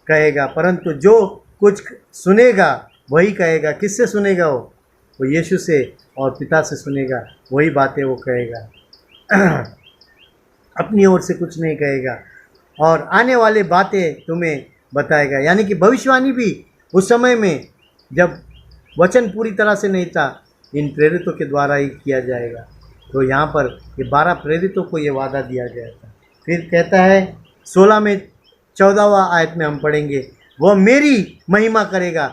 कहेगा, परंतु जो कुछ सुनेगा वही कहेगा। किससे सुनेगा? वो यीशु से और पिता से सुनेगा, वही बातें वो कहेगा। अपनी ओर से कुछ नहीं कहेगा और आने वाले बातें तुम्हें बताएगा। यानी कि भविष्यवाणी भी उस समय में, जब वचन पूरी तरह से नहीं था, इन प्रेरितों के द्वारा ही किया जाएगा। तो यहाँ पर ये 12 प्रेरितों को ये वादा दिया गया था। फिर कहता है 16 में 14वां आयत में हम पढ़ेंगे, वह मेरी महिमा करेगा।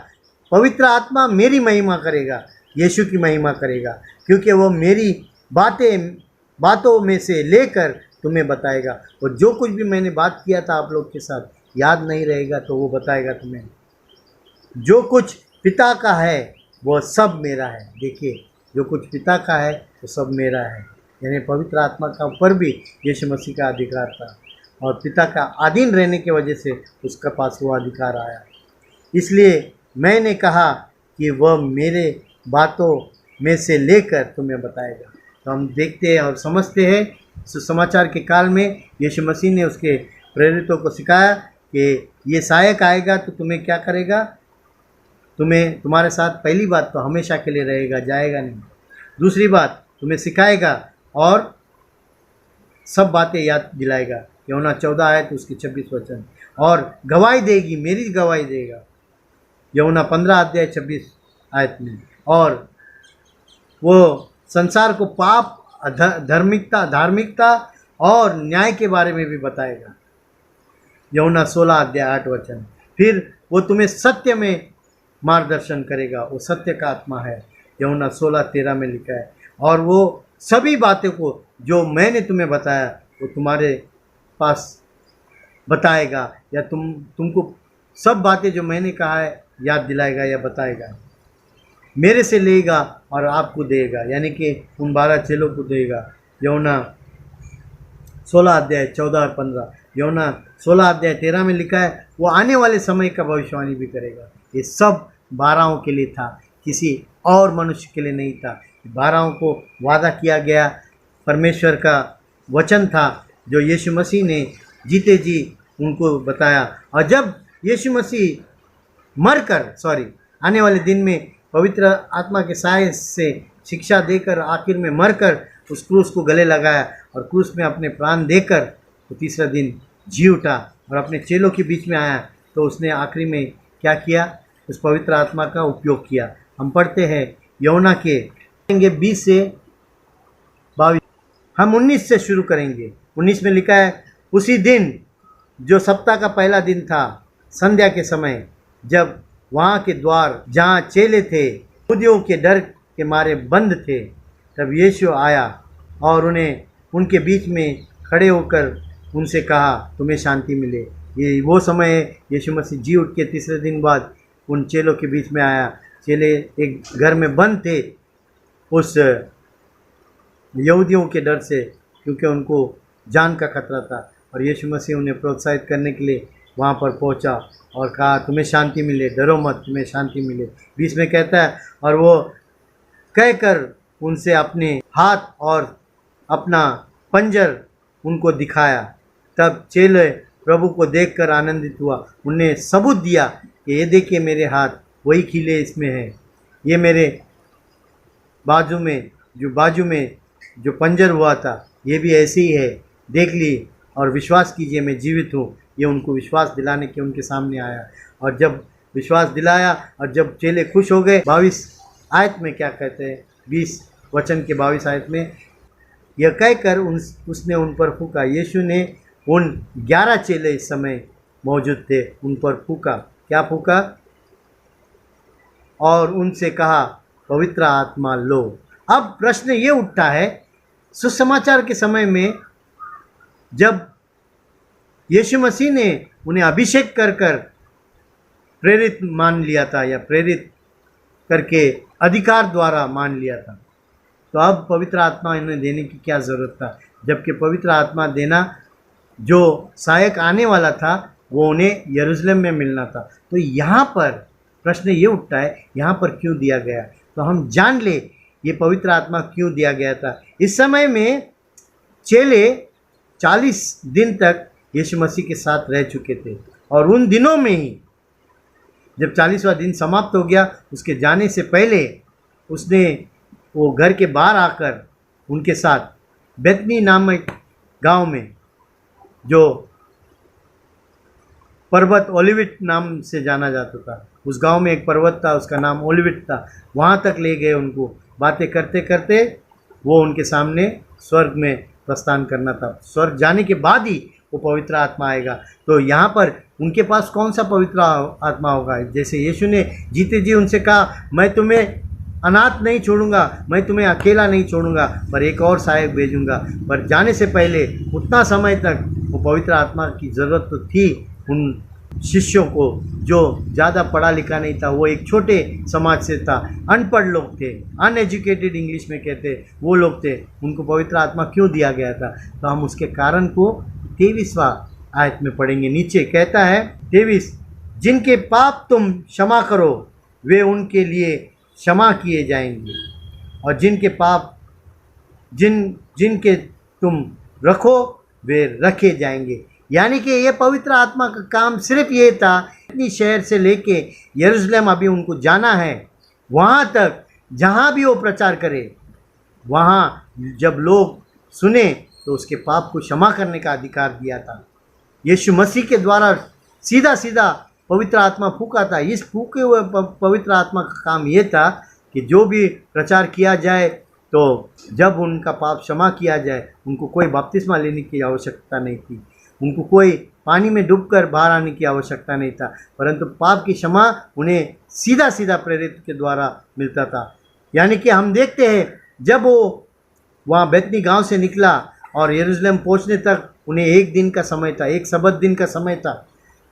पवित्र आत्मा मेरी महिमा करेगा, यीशु की महिमा करेगा, क्योंकि वह मेरी बातों में से लेकर तुम्हें बताएगा। और जो कुछ भी मैंने बात किया था आप लोग के साथ, याद नहीं रहेगा तो वो बताएगा तुम्हें। जो कुछ पिता का है वो सब मेरा है। देखिए, जो कुछ पिता का है वो सब मेरा है। यानी पवित्र आत्मा का ऊपर भी यीशु मसीह का अधिकार था और पिता का अधीन रहने की वजह से उसका पास वो अधिकार आया। इसलिए मैंने कहा कि वह मेरे बातों में से लेकर तुम्हें बताएगा। तो हम देखते हैं और समझते हैं, सुसमाचार के काल में यीशु मसीह ने उसके प्रेरितों को सिखाया कि ये सहायक आएगा तो तुम्हें क्या करेगा? तुम्हारे साथ पहली बात तो हमेशा के लिए रहेगा, जाएगा नहीं। दूसरी बात, तुम्हें सिखाएगा और सब बातें याद दिलाएगा। यूहन्ना 14 आयत उसकी 26 वचन। और गवाही देगी, मेरी गवाही देगा। यूहन्ना 15 अध्याय 26 आयत में। और वो संसार को पाप, धार्मिकता और न्याय के बारे में भी बताएगा। यूहन्ना 16 अध्याय 8 वचन। फिर वो तुम्हें सत्य में मार्गदर्शन करेगा, वो सत्य का आत्मा है। यूहन्ना 16:13 में लिखा है। और वो सभी बातें को जो मैंने तुम्हें बताया वो तुम्हारे पास बताएगा, या तुमको सब बातें जो मैंने कहा है याद दिलाएगा या बताएगा। मेरे से लेगा और आपको देगा, यानी कि उन 12 चेलों को देगा। यूहन्ना 16 अध्याय 14 और 15। यूहन्ना 16 अध्याय 13 में लिखा है, वो आने वाले समय का भविष्यवाणी भी करेगा। ये सब 12 के लिए था, किसी और मनुष्य के लिए नहीं था। 12 को वादा किया गया, परमेश्वर का वचन था जो यीशु मसीह ने जीते जी उनको बताया। और जब यीशु मसीह आने वाले दिन में पवित्र आत्मा के साय से शिक्षा देकर आखिर में मरकर उस क्रूस को गले लगाया और क्रूस में अपने प्राण देकर वो तीसरा दिन जी उठा और अपने चेलों के बीच में आया, तो उसने आखिरी में क्या किया? उस पवित्र आत्मा का उपयोग किया। हम पढ़ते हैं यूहन्ना के 20 से 22, हम 19 से शुरू करेंगे। 19 में लिखा है, उसी दिन जो सप्ताह का पहला दिन था, संध्या के समय, जब वहाँ के द्वार जहाँ चेले थे यहूदियों के डर के मारे बंद थे, तब यीशु आया और उन्हें उनके बीच में खड़े होकर उनसे कहा, तुम्हें शांति मिले। ये वो समय है, यीशु मसीह जी उठ के तीसरे दिन बाद उन चेलों के बीच में आया। चेले एक घर में बंद थे उस यहूदियों के डर से, क्योंकि उनको जान का खतरा था, और यीशु मसीह उन्हें प्रोत्साहित करने के लिए वहाँ पर पहुँचा और कहा, तुम्हें शांति मिले, डरो मत, तुम्हें शांति मिले। 20 में कहता है, और वो कहकर उनसे अपने हाथ और अपना पंजर उनको दिखाया। तब चेले प्रभु को देखकर आनंदित हुआ। उन्हें सबूत दिया कि ये देखिए मेरे हाथ, वही कीले इसमें हैं, ये मेरे बाजू में जो पंजर हुआ था, ये भी ऐसे ही है, देख ली और विश्वास कीजिए मैं जीवित हूँ। ये उनको विश्वास दिलाने के उनके सामने आया, और जब विश्वास दिलाया और जब चेले खुश हो गए, 22 आयत में क्या कहते हैं, 20 वचन के 22 आयत में, यह कहकर उसने उन पर फूंका। यीशु ने उन 11 चेले इस समय मौजूद थे, उन पर फूंका। क्या फूंका? और उनसे कहा, पवित्र आत्मा लो। अब प्रश्न ये उठता है, सुसमाचार के समय में जब यीशु मसीह ने उन्हें अभिषेक कर प्रेरित मान लिया था, या प्रेरित करके अधिकार द्वारा मान लिया था, तो अब पवित्र आत्मा इन्हें देने की क्या ज़रूरत था? जबकि पवित्र आत्मा देना जो सहायक आने वाला था वो उन्हें यरूशलेम में मिलना था। तो यहाँ पर प्रश्न ये उठता है, यहाँ पर क्यों दिया गया? तो हम जान ले ये पवित्र आत्मा क्यों दिया गया था। इस समय में चेले 40 दिन तक यीशु मसीह के साथ रह चुके थे, और उन दिनों में ही जब 40वां दिन समाप्त हो गया, उसके जाने से पहले उसने वो घर के बाहर आकर उनके साथ बेतनी नामक गांव में, जो पर्वत ओलिविट नाम से जाना जाता था, उस गांव में एक पर्वत था, उसका नाम ओलिविट था, वहाँ तक ले गए उनको। बातें करते करते वो उनके सामने स्वर्ग में प्रस्थान करना था। स्वर्ग जाने के बाद ही वो पवित्र आत्मा आएगा। तो यहाँ पर उनके पास कौन सा पवित्र आत्मा होगा? जैसे यीशु ने जीते जी उनसे कहा, मैं तुम्हें अनाथ नहीं छोड़ूंगा, मैं तुम्हें अकेला नहीं छोड़ूंगा, पर एक और सहायक भेजूंगा। पर जाने से पहले उतना समय तक वो पवित्र आत्मा की ज़रूरत तो थी उन शिष्यों को, जो ज़्यादा पढ़ा लिखा नहीं था, वो एक छोटे समाज से था, अनपढ़ लोग थे, अनएजुकेटेड इंग्लिश में कहते, वो लोग थे। उनको पवित्र आत्मा क्यों दिया गया था? तो हम उसके कारण को 23वां आयत में पढ़ेंगे। नीचे कहता है 23, जिनके पाप तुम क्षमा करो वे उनके लिए क्षमा किए जाएंगे, और जिनके पाप जिनके तुम रखो वे रखे जाएंगे। यानी कि ये पवित्र आत्मा का काम सिर्फ ये था, इतनी शहर से लेके यरूशलेम अभी उनको जाना है, वहाँ तक जहाँ भी वो प्रचार करे, वहाँ जब लोग सुने तो उसके पाप को क्षमा करने का अधिकार दिया था। यीशु मसीह के द्वारा सीधा सीधा पवित्र आत्मा फूका था। इस फूके हुए पवित्र आत्मा का काम ये था कि जो भी प्रचार किया जाए, तो जब उनका पाप क्षमा किया जाए, उनको कोई बपतिस्मा लेने की आवश्यकता नहीं थी, उनको कोई पानी में डूबकर बाहर आने की आवश्यकता नहीं था, परंतु पाप की क्षमा उन्हें सीधा सीधा प्रेरित के द्वारा मिलता था। यानी कि हम देखते हैं जब वो वहाँ बेतनी गांव से निकला और यरूशलेम पहुँचने तक उन्हें एक दिन का समय था, एक सबत दिन का समय था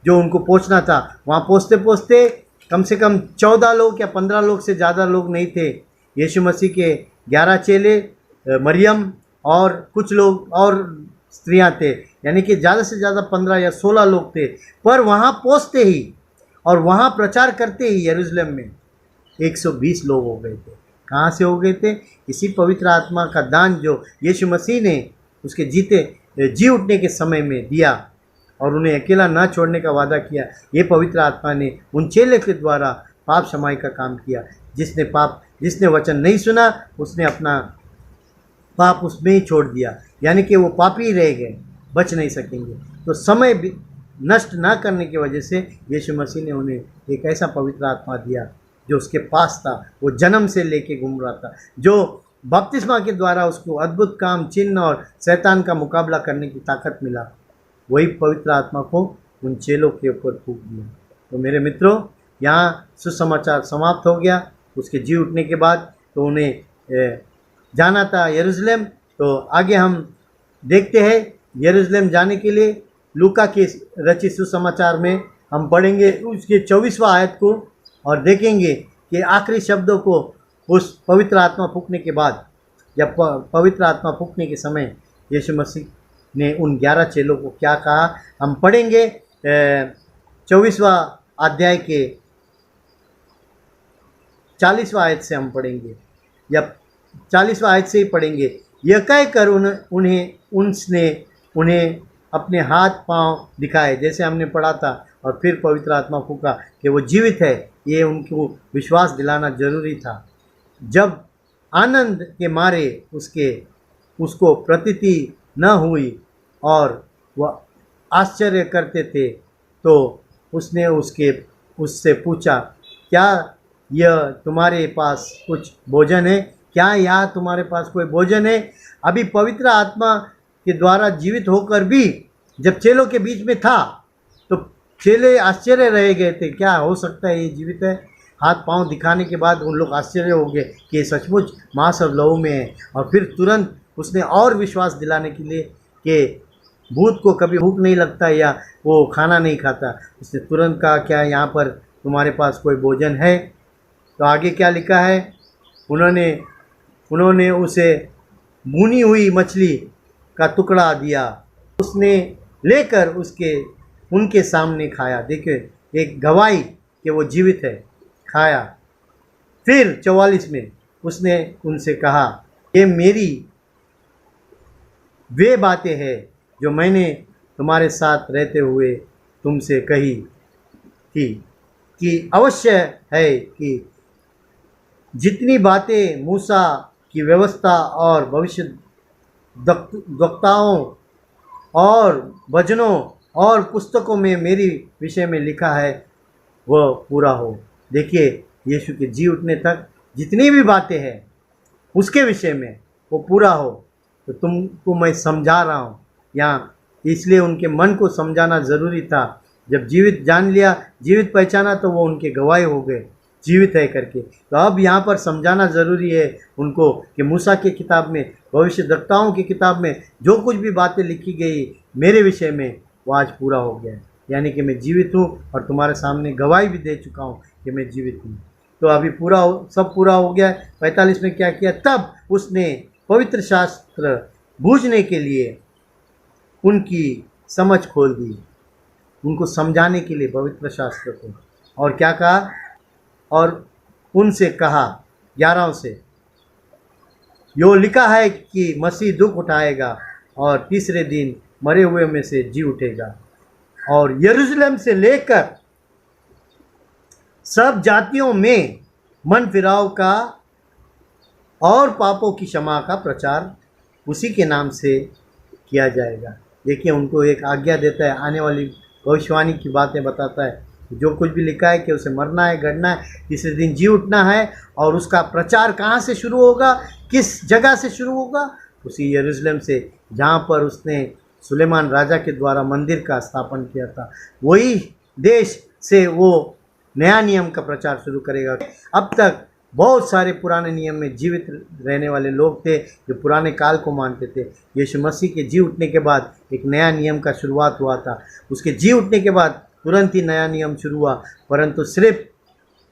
जो उनको पहुँचना था। वहाँ पहुँचते पहुँचते कम से कम 14 लोग या 15 लोग से ज़्यादा लोग नहीं थे। यीशु मसीह के 11 चेले, मरियम और कुछ लोग और स्त्रियां थे, यानी कि ज़्यादा से ज़्यादा 15 या 16 लोग थे। पर वहाँ पहुँचते ही और वहाँ प्रचार करते ही यरूशलेम में 120 लोग हो गए थे। कहाँ से हो गए थे? इसी पवित्र आत्मा का दान जो यीशु मसीह ने उसके जी उठने के समय में दिया, और उन्हें अकेला न छोड़ने का वादा किया। ये पवित्र आत्मा ने उन चेले के द्वारा पाप क्षमाई का काम किया। जिसने वचन नहीं सुना उसने अपना पाप उसमें ही छोड़ दिया, यानी कि वो पापी ही रह गए, बच नहीं सकेंगे। तो समय नष्ट ना करने की वजह से यीशु मसीह ने उन्हें एक ऐसा पवित्र आत्मा दिया जो उसके पास था, वो जन्म से लेके घूम रहा था, जो बपतिस्मा के द्वारा उसको अद्भुत काम, चिन्ह और शैतान का मुकाबला करने की ताकत मिला। वही पवित्र आत्मा को उन चेलों के ऊपर फूंक दिया। तो मेरे मित्रों, यहाँ सुसमाचार समाप्त हो गया। उसके जी उठने के बाद तो उन्हें जाना था यरूशलेम। तो आगे हम देखते हैं यरूशलेम जाने के लिए लूका के रचित सुसमाचार में हम पढ़ेंगे उसके 24वां आयत को और देखेंगे कि आखिरी शब्दों को उस पवित्र आत्मा फूंकने के बाद या पवित्र आत्मा फूंकने के समय यीशु मसीह ने उन 11 चेलों को क्या कहा। हम पढ़ेंगे 24वां अध्याय के 40वां आयत से हम पढ़ेंगे या 40वां आयत से ही पढ़ेंगे। यह कहकर उसने उन्हें अपने हाथ पांव दिखाए, जैसे हमने पढ़ा था, और फिर पवित्र आत्मा फूंका कि वो जीवित है। ये उनको विश्वास दिलाना जरूरी था। जब आनंद के मारे उसको प्रतीति न हुई और वह आश्चर्य करते थे, तो उसने उससे पूछा, क्या यह तुम्हारे पास कुछ भोजन है? क्या यहाँ तुम्हारे पास कोई भोजन है? अभी पवित्र आत्मा के द्वारा जीवित होकर भी जब चेलों के बीच में था तो चेले आश्चर्य रह गए थे, क्या हो सकता है ये जीवित है? हाथ पांव दिखाने के बाद उन लोग आश्चर्य हो गए कि ये सचमुच मांस और लहू में है। और फिर तुरंत उसने और विश्वास दिलाने के लिए कि भूत को कभी भूख नहीं लगता या वो खाना नहीं खाता, उसने तुरंत कहा, क्या यहाँ पर तुम्हारे पास कोई भोजन है? तो आगे क्या लिखा है? उन्होंने उसे भुनी हुई मछली का टुकड़ा दिया, उसने लेकर उनके सामने खाया। देखिए, एक गवाही कि वो जीवित है, खाया। फिर 44 में उसने उनसे कहा, ये मेरी वे बातें हैं जो मैंने तुम्हारे साथ रहते हुए तुमसे कही थी कि अवश्य है कि जितनी बातें मूसा की व्यवस्था और भविष्य वक्ताओं और वचनों और पुस्तकों में मेरी विषय में लिखा है वह पूरा हो। देखिए, यीशु के जी उठने तक जितनी भी बातें हैं उसके विषय में वो पूरा हो। तो तुमको मैं समझा रहा हूँ यहाँ, इसलिए उनके मन को समझाना ज़रूरी था। जब जीवित जान लिया, जीवित पहचाना, तो वो उनके गवाही हो गए जीवित है करके। तो अब यहाँ पर समझाना ज़रूरी है उनको कि मूसा की किताब में, भविष्यद्वक्ताओं की किताब में जो कुछ भी बातें लिखी गई मेरे विषय में वो आज पूरा हो गया है, यानी कि मैं जीवित हूँ और तुम्हारे सामने गवाही भी दे चुका हूँ कि मैं जीवित हूँ। तो अभी सब पूरा हो गया। 45 में क्या किया? तब उसने पवित्र शास्त्र बूझने के लिए उनकी समझ खोल दी, उनको समझाने के लिए पवित्र शास्त्र को। और क्या कहा? और उनसे कहा 11 से, यो लिखा है कि मसीह दुख उठाएगा और तीसरे दिन मरे हुए में से जी उठेगा और यरूशलेम से लेकर सब जातियों में मन फिराव का और पापों की क्षमा का प्रचार उसी के नाम से किया जाएगा। देखिए, उनको एक आज्ञा देता है, आने वाली भविष्यवाणी की बातें बताता है। जो कुछ भी लिखा है कि उसे मरना है, गड़ना है, तीसरे दिन जी उठना है। और उसका प्रचार कहाँ से शुरू होगा, किस जगह से शुरू होगा? उसी यरूशलेम से, जहाँ पर उसने सुलेमान राजा के द्वारा मंदिर का स्थापन किया था। वही देश से वो नया नियम का प्रचार शुरू करेगा। अब तक बहुत सारे पुराने नियम में जीवित रहने वाले लोग थे जो पुराने काल को मानते थे। यीशु मसीह के जी उठने के बाद एक नया नियम का शुरुआत हुआ था। उसके जी उठने के बाद तुरंत ही नया नियम शुरू हुआ, परंतु सिर्फ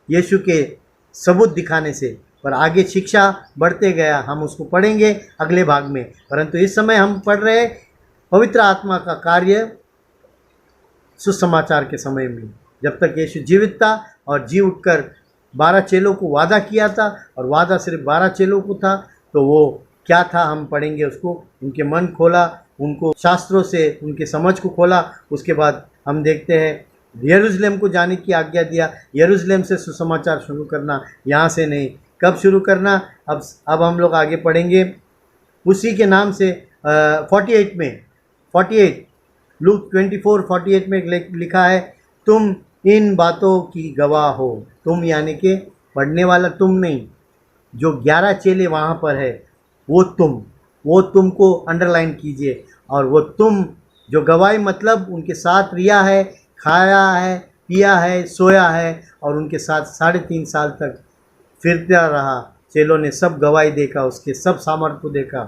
यीशु के सबूत दिखाने से। पर आगे शिक्षा बढ़ते गया, हम उसको पढ़ेंगे अगले भाग में। परंतु इस समय हम पढ़ रहे पवित्र आत्मा का कार्य सुसमाचार के समय में, जब तक यीशु जीवित था और जी उठकर 12 चेलों को वादा किया था, और वादा सिर्फ 12 चेलों को था। तो वो क्या था हम पढ़ेंगे उसको। उनके मन खोला, उनको शास्त्रों से उनके समझ को खोला। उसके बाद हम देखते हैं यरूशलेम को जाने की आज्ञा दिया। यरूशलेम से सुसमाचार शुरू करना, यहाँ से नहीं। कब शुरू करना? अब हम लोग आगे पढ़ेंगे उसी के नाम से 48 में, 48 लूक 24:48 में लिखा है, तुम इन बातों की गवाह हो। तुम यानी कि पढ़ने वाला तुम नहीं, जो 11 चेले वहाँ पर है वो तुमको अंडरलाइन कीजिए। और वो तुम जो गवाही मतलब उनके साथ रिया है, खाया है, पिया है, सोया है और उनके साथ 3.5 साल तक फिरता रहा। चेलों ने सब गवाही देखा, उसके सब सामर्थ्य को देखा।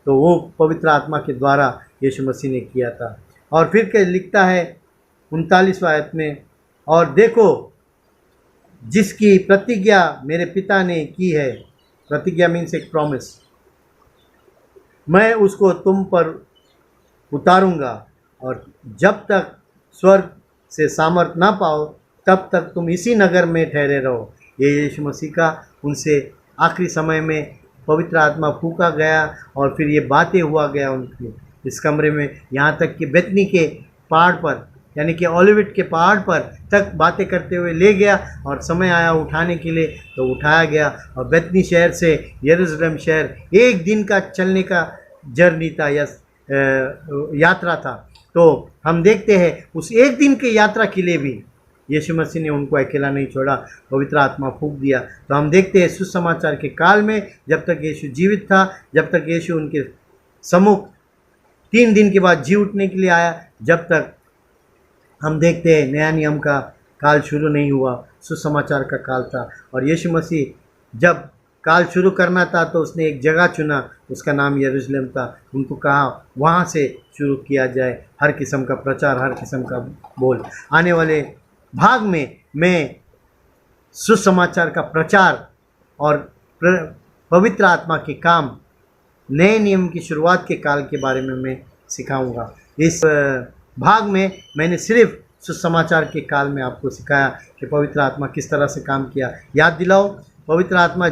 तो वो पवित्र आत्मा के द्वारा यीशु मसीह ने किया था। और फिर क्या लिखता है 39वां आयत में, और देखो जिसकी प्रतिज्ञा मेरे पिता ने की है, प्रतिज्ञा मीन्स एक प्रॉमिस, मैं उसको तुम पर उतारूंगा और जब तक स्वर्ग से सामर्थ ना पाओ तब तक तुम इसी नगर में ठहरे रहो। ये यीशु मसीह का उनसे आखिरी समय में पवित्र आत्मा फूका गया और फिर ये बातें हुआ गया उनके इस कमरे में, यहाँ तक कि बेथनी के पहाड़ पर यानी कि ओलिवट के पहाड़ पर तक बातें करते हुए ले गया। और समय आया उठाने के लिए तो उठाया गया। और बेथनी शहर से यरूशलेम शहर 1 दिन का चलने का जर्नी था या यात्रा था। तो हम देखते हैं उस 1 दिन की यात्रा के लिए भी यीशु मसीह ने उनको अकेला नहीं छोड़ा, पवित्र आत्मा फूंक दिया। तो हम देखते हैं सुसमाचार के काल में जब तक यीशु जीवित था, जब तक यीशु उनके सम्मुख 3 दिन के बाद जी उठने के लिए आया, जब तक हम देखते हैं नया नियम का काल शुरू नहीं हुआ, सुसमाचार का काल था। और यीशु मसीह जब काल शुरू करना था तो उसने एक जगह चुना, उसका नाम यरूशलेम था। उनको कहा वहाँ से शुरू किया जाए हर किस्म का प्रचार, हर किस्म का बोल। आने वाले भाग में मैं सुसमाचार का प्रचार और पवित्र आत्मा के काम, नए नियम की शुरुआत के काल के बारे में मैं सिखाऊंगा। इस भाग में मैंने सिर्फ सुसमाचार के काल में आपको सिखाया कि पवित्र आत्मा किस तरह से काम किया। याद दिलाओ, पवित्र आत्मा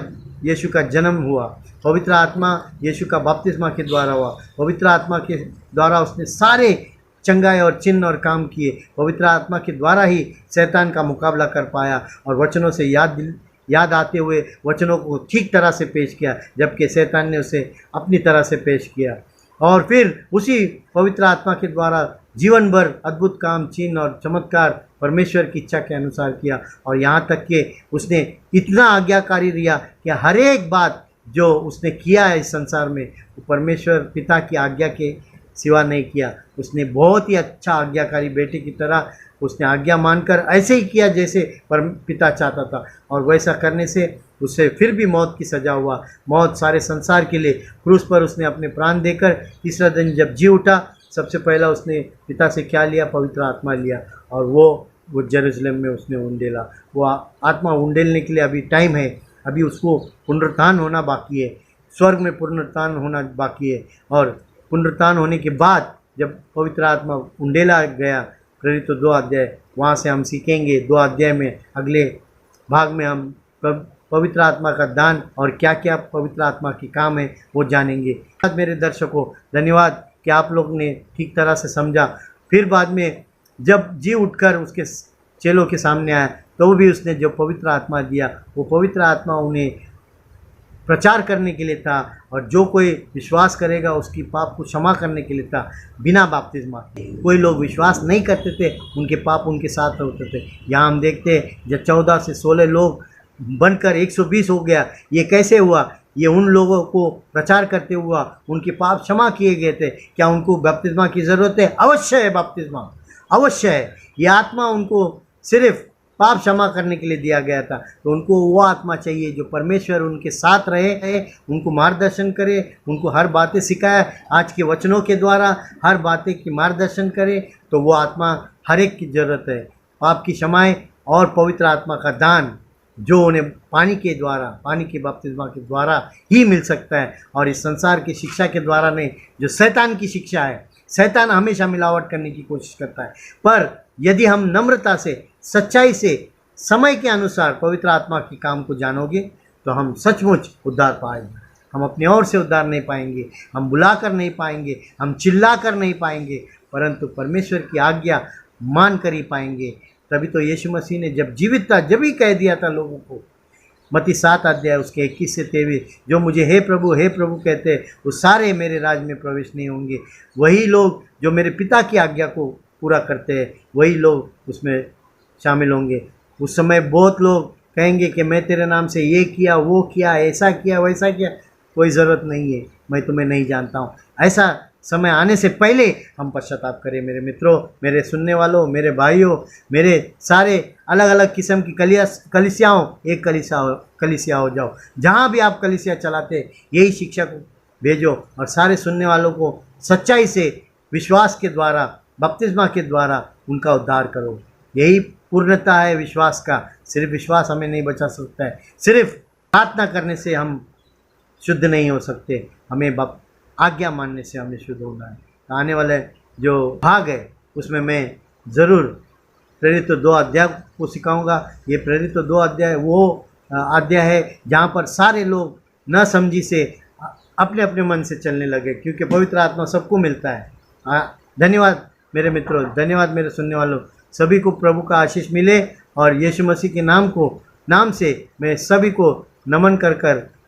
यीशु का जन्म हुआ, पवित्र आत्मा यीशु का बपतिस्मा के द्वारा हुआ, पवित्र आत्मा के द्वारा उसने सारे चंगाई और चिन्ह और काम किए। पवित्र आत्मा के द्वारा ही शैतान का मुकाबला कर पाया और वचनों से याद आते हुए वचनों को ठीक तरह से पेश किया, जबकि शैतान ने उसे अपनी तरह से पेश किया। और फिर उसी पवित्र आत्मा के द्वारा जीवन भर अद्भुत काम, चिन्ह और चमत्कार परमेश्वर की इच्छा के अनुसार किया। और यहाँ तक कि उसने इतना आज्ञाकारी रहा कि हर एक बात जो उसने किया है इस संसार में वो परमेश्वर पिता की आज्ञा के सिवा नहीं किया। उसने बहुत ही अच्छा आज्ञाकारी बेटे की तरह उसने आज्ञा मानकर ऐसे ही किया जैसे पिता चाहता था। और वैसा करने से उसे फिर भी मौत की सज़ा हुआ, मौत सारे संसार के लिए। क्रूस पर उसने अपने प्राण देकर तीसरा दिन जब जी उठा, सबसे पहला उसने पिता से क्या लिया? पवित्र आत्मा लिया। और वो यरूशलेम में उसने उंडेला। वो आत्मा उंडेलने के लिए अभी टाइम है, अभी उसको पुनरुत्थान होना बाकी है, स्वर्ग में पुनरुत्थान होना बाकी है। और पुनरुत्थान होने के बाद जब पवित्र आत्मा उंडेला गया, प्रेरित 2 अध्याय, वहाँ से हम सीखेंगे 2 अध्याय में, अगले भाग में हम पवित्र आत्मा का दान और क्या क्या पवित्र आत्मा की काम है वो जानेंगे। मेरे दर्शकों, धन्यवाद कि आप लोग ने ठीक तरह से समझा। फिर बाद में जब जी उठकर उसके चेलों के सामने आया तो भी उसने जो पवित्र आत्मा दिया, वो पवित्र आत्मा उन्हें प्रचार करने के लिए था और जो कोई विश्वास करेगा उसकी पाप को क्षमा करने के लिए था, बिना बपतिस्मा। कोई लोग विश्वास नहीं करते थे, उनके पाप उनके साथ होते थे। यहाँ हम देखते हैं जब 14 से 16 लोग बनकर 120 हो गया। ये कैसे हुआ? ये उन लोगों को प्रचार करते हुआ उनके पाप क्षमा किए गए थे। क्या उनको बपतिस्मा की ज़रूरत है? अवश्य है, बपतिस्मा अवश्य है। ये आत्मा उनको सिर्फ पाप क्षमा करने के लिए दिया गया था। तो उनको वो आत्मा चाहिए जो परमेश्वर उनके साथ रहे, उनको मार्गदर्शन करे, उनको हर बातें सिखाए, आज के वचनों के द्वारा हर बातें की मार्गदर्शन करे। तो वो आत्मा हर एक की ज़रूरत है। पाप की क्षमाएं और पवित्र आत्मा का दान जो उन्हें पानी के बपतिस्मा के द्वारा ही मिल सकता है। और इस संसार की शिक्षा के द्वारा नहीं, जो शैतान की शिक्षा है। शैतान हमेशा मिलावट करने की कोशिश करता है, पर यदि हम नम्रता से, सच्चाई से, समय के अनुसार पवित्र आत्मा के काम को जानोगे तो हम सचमुच उद्धार पाएंगे। हम अपनी ओर से उद्धार नहीं पाएंगे, हम बुला कर नहीं पाएंगे, हम चिल्ला कर नहीं पाएंगे, परंतु परमेश्वर की आज्ञा मान कर ही पाएंगे। तभी तो यीशु मसीह ने जब जीवित था जब ही कह दिया था लोगों को, मत्ती 7 अध्याय उसके 21 से 23, जो मुझे हे प्रभु कहते वो सारे मेरे राज में प्रवेश नहीं होंगे। वही लोग जो मेरे पिता की आज्ञा को पूरा करते हैं वही लोग उसमें शामिल होंगे। उस समय बहुत लोग कहेंगे कि मैं तेरे नाम से ये किया, वो किया, ऐसा किया, वैसा किया। कोई ज़रूरत नहीं है, मैं तुम्हें नहीं जानता हूँ। ऐसा समय आने से पहले हम पश्चाताप करें। मेरे मित्रों, मेरे सुनने वालों, मेरे भाइयों, मेरे सारे अलग अलग किस्म की कलिसियाओं, एक कलिसिया हो जाओ। जहाँ भी आप कलिसिया चलाते यही शिक्षा को भेजो और सारे सुनने वालों को सच्चाई से विश्वास के द्वारा, बपतिस्मा के द्वारा उनका उद्धार करो। यही पूर्णता है विश्वास का। सिर्फ विश्वास हमें नहीं बचा सकता है, सिर्फ प्रार्थना करने से हम शुद्ध नहीं हो सकते, हमें आज्ञा मानने से हमें शुद्ध होना है। तो आने वाले जो भाग है उसमें मैं ज़रूर प्रेरित 2 अध्याय को सिखाऊंगा। ये प्रेरित 2 अध्याय वो अध्याय है जहाँ पर सारे लोग न समझी से अपने अपने मन से चलने लगे, क्योंकि पवित्र आत्मा सबको मिलता है। धन्यवाद मेरे मित्रों, धन्यवाद मेरे सुनने वालों। सभी को प्रभु का आशीष मिले और यीशु मसीह के नाम से मैं सभी को नमन कर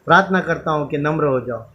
प्रार्थना करता हूँ कि नम्र हो जाओ।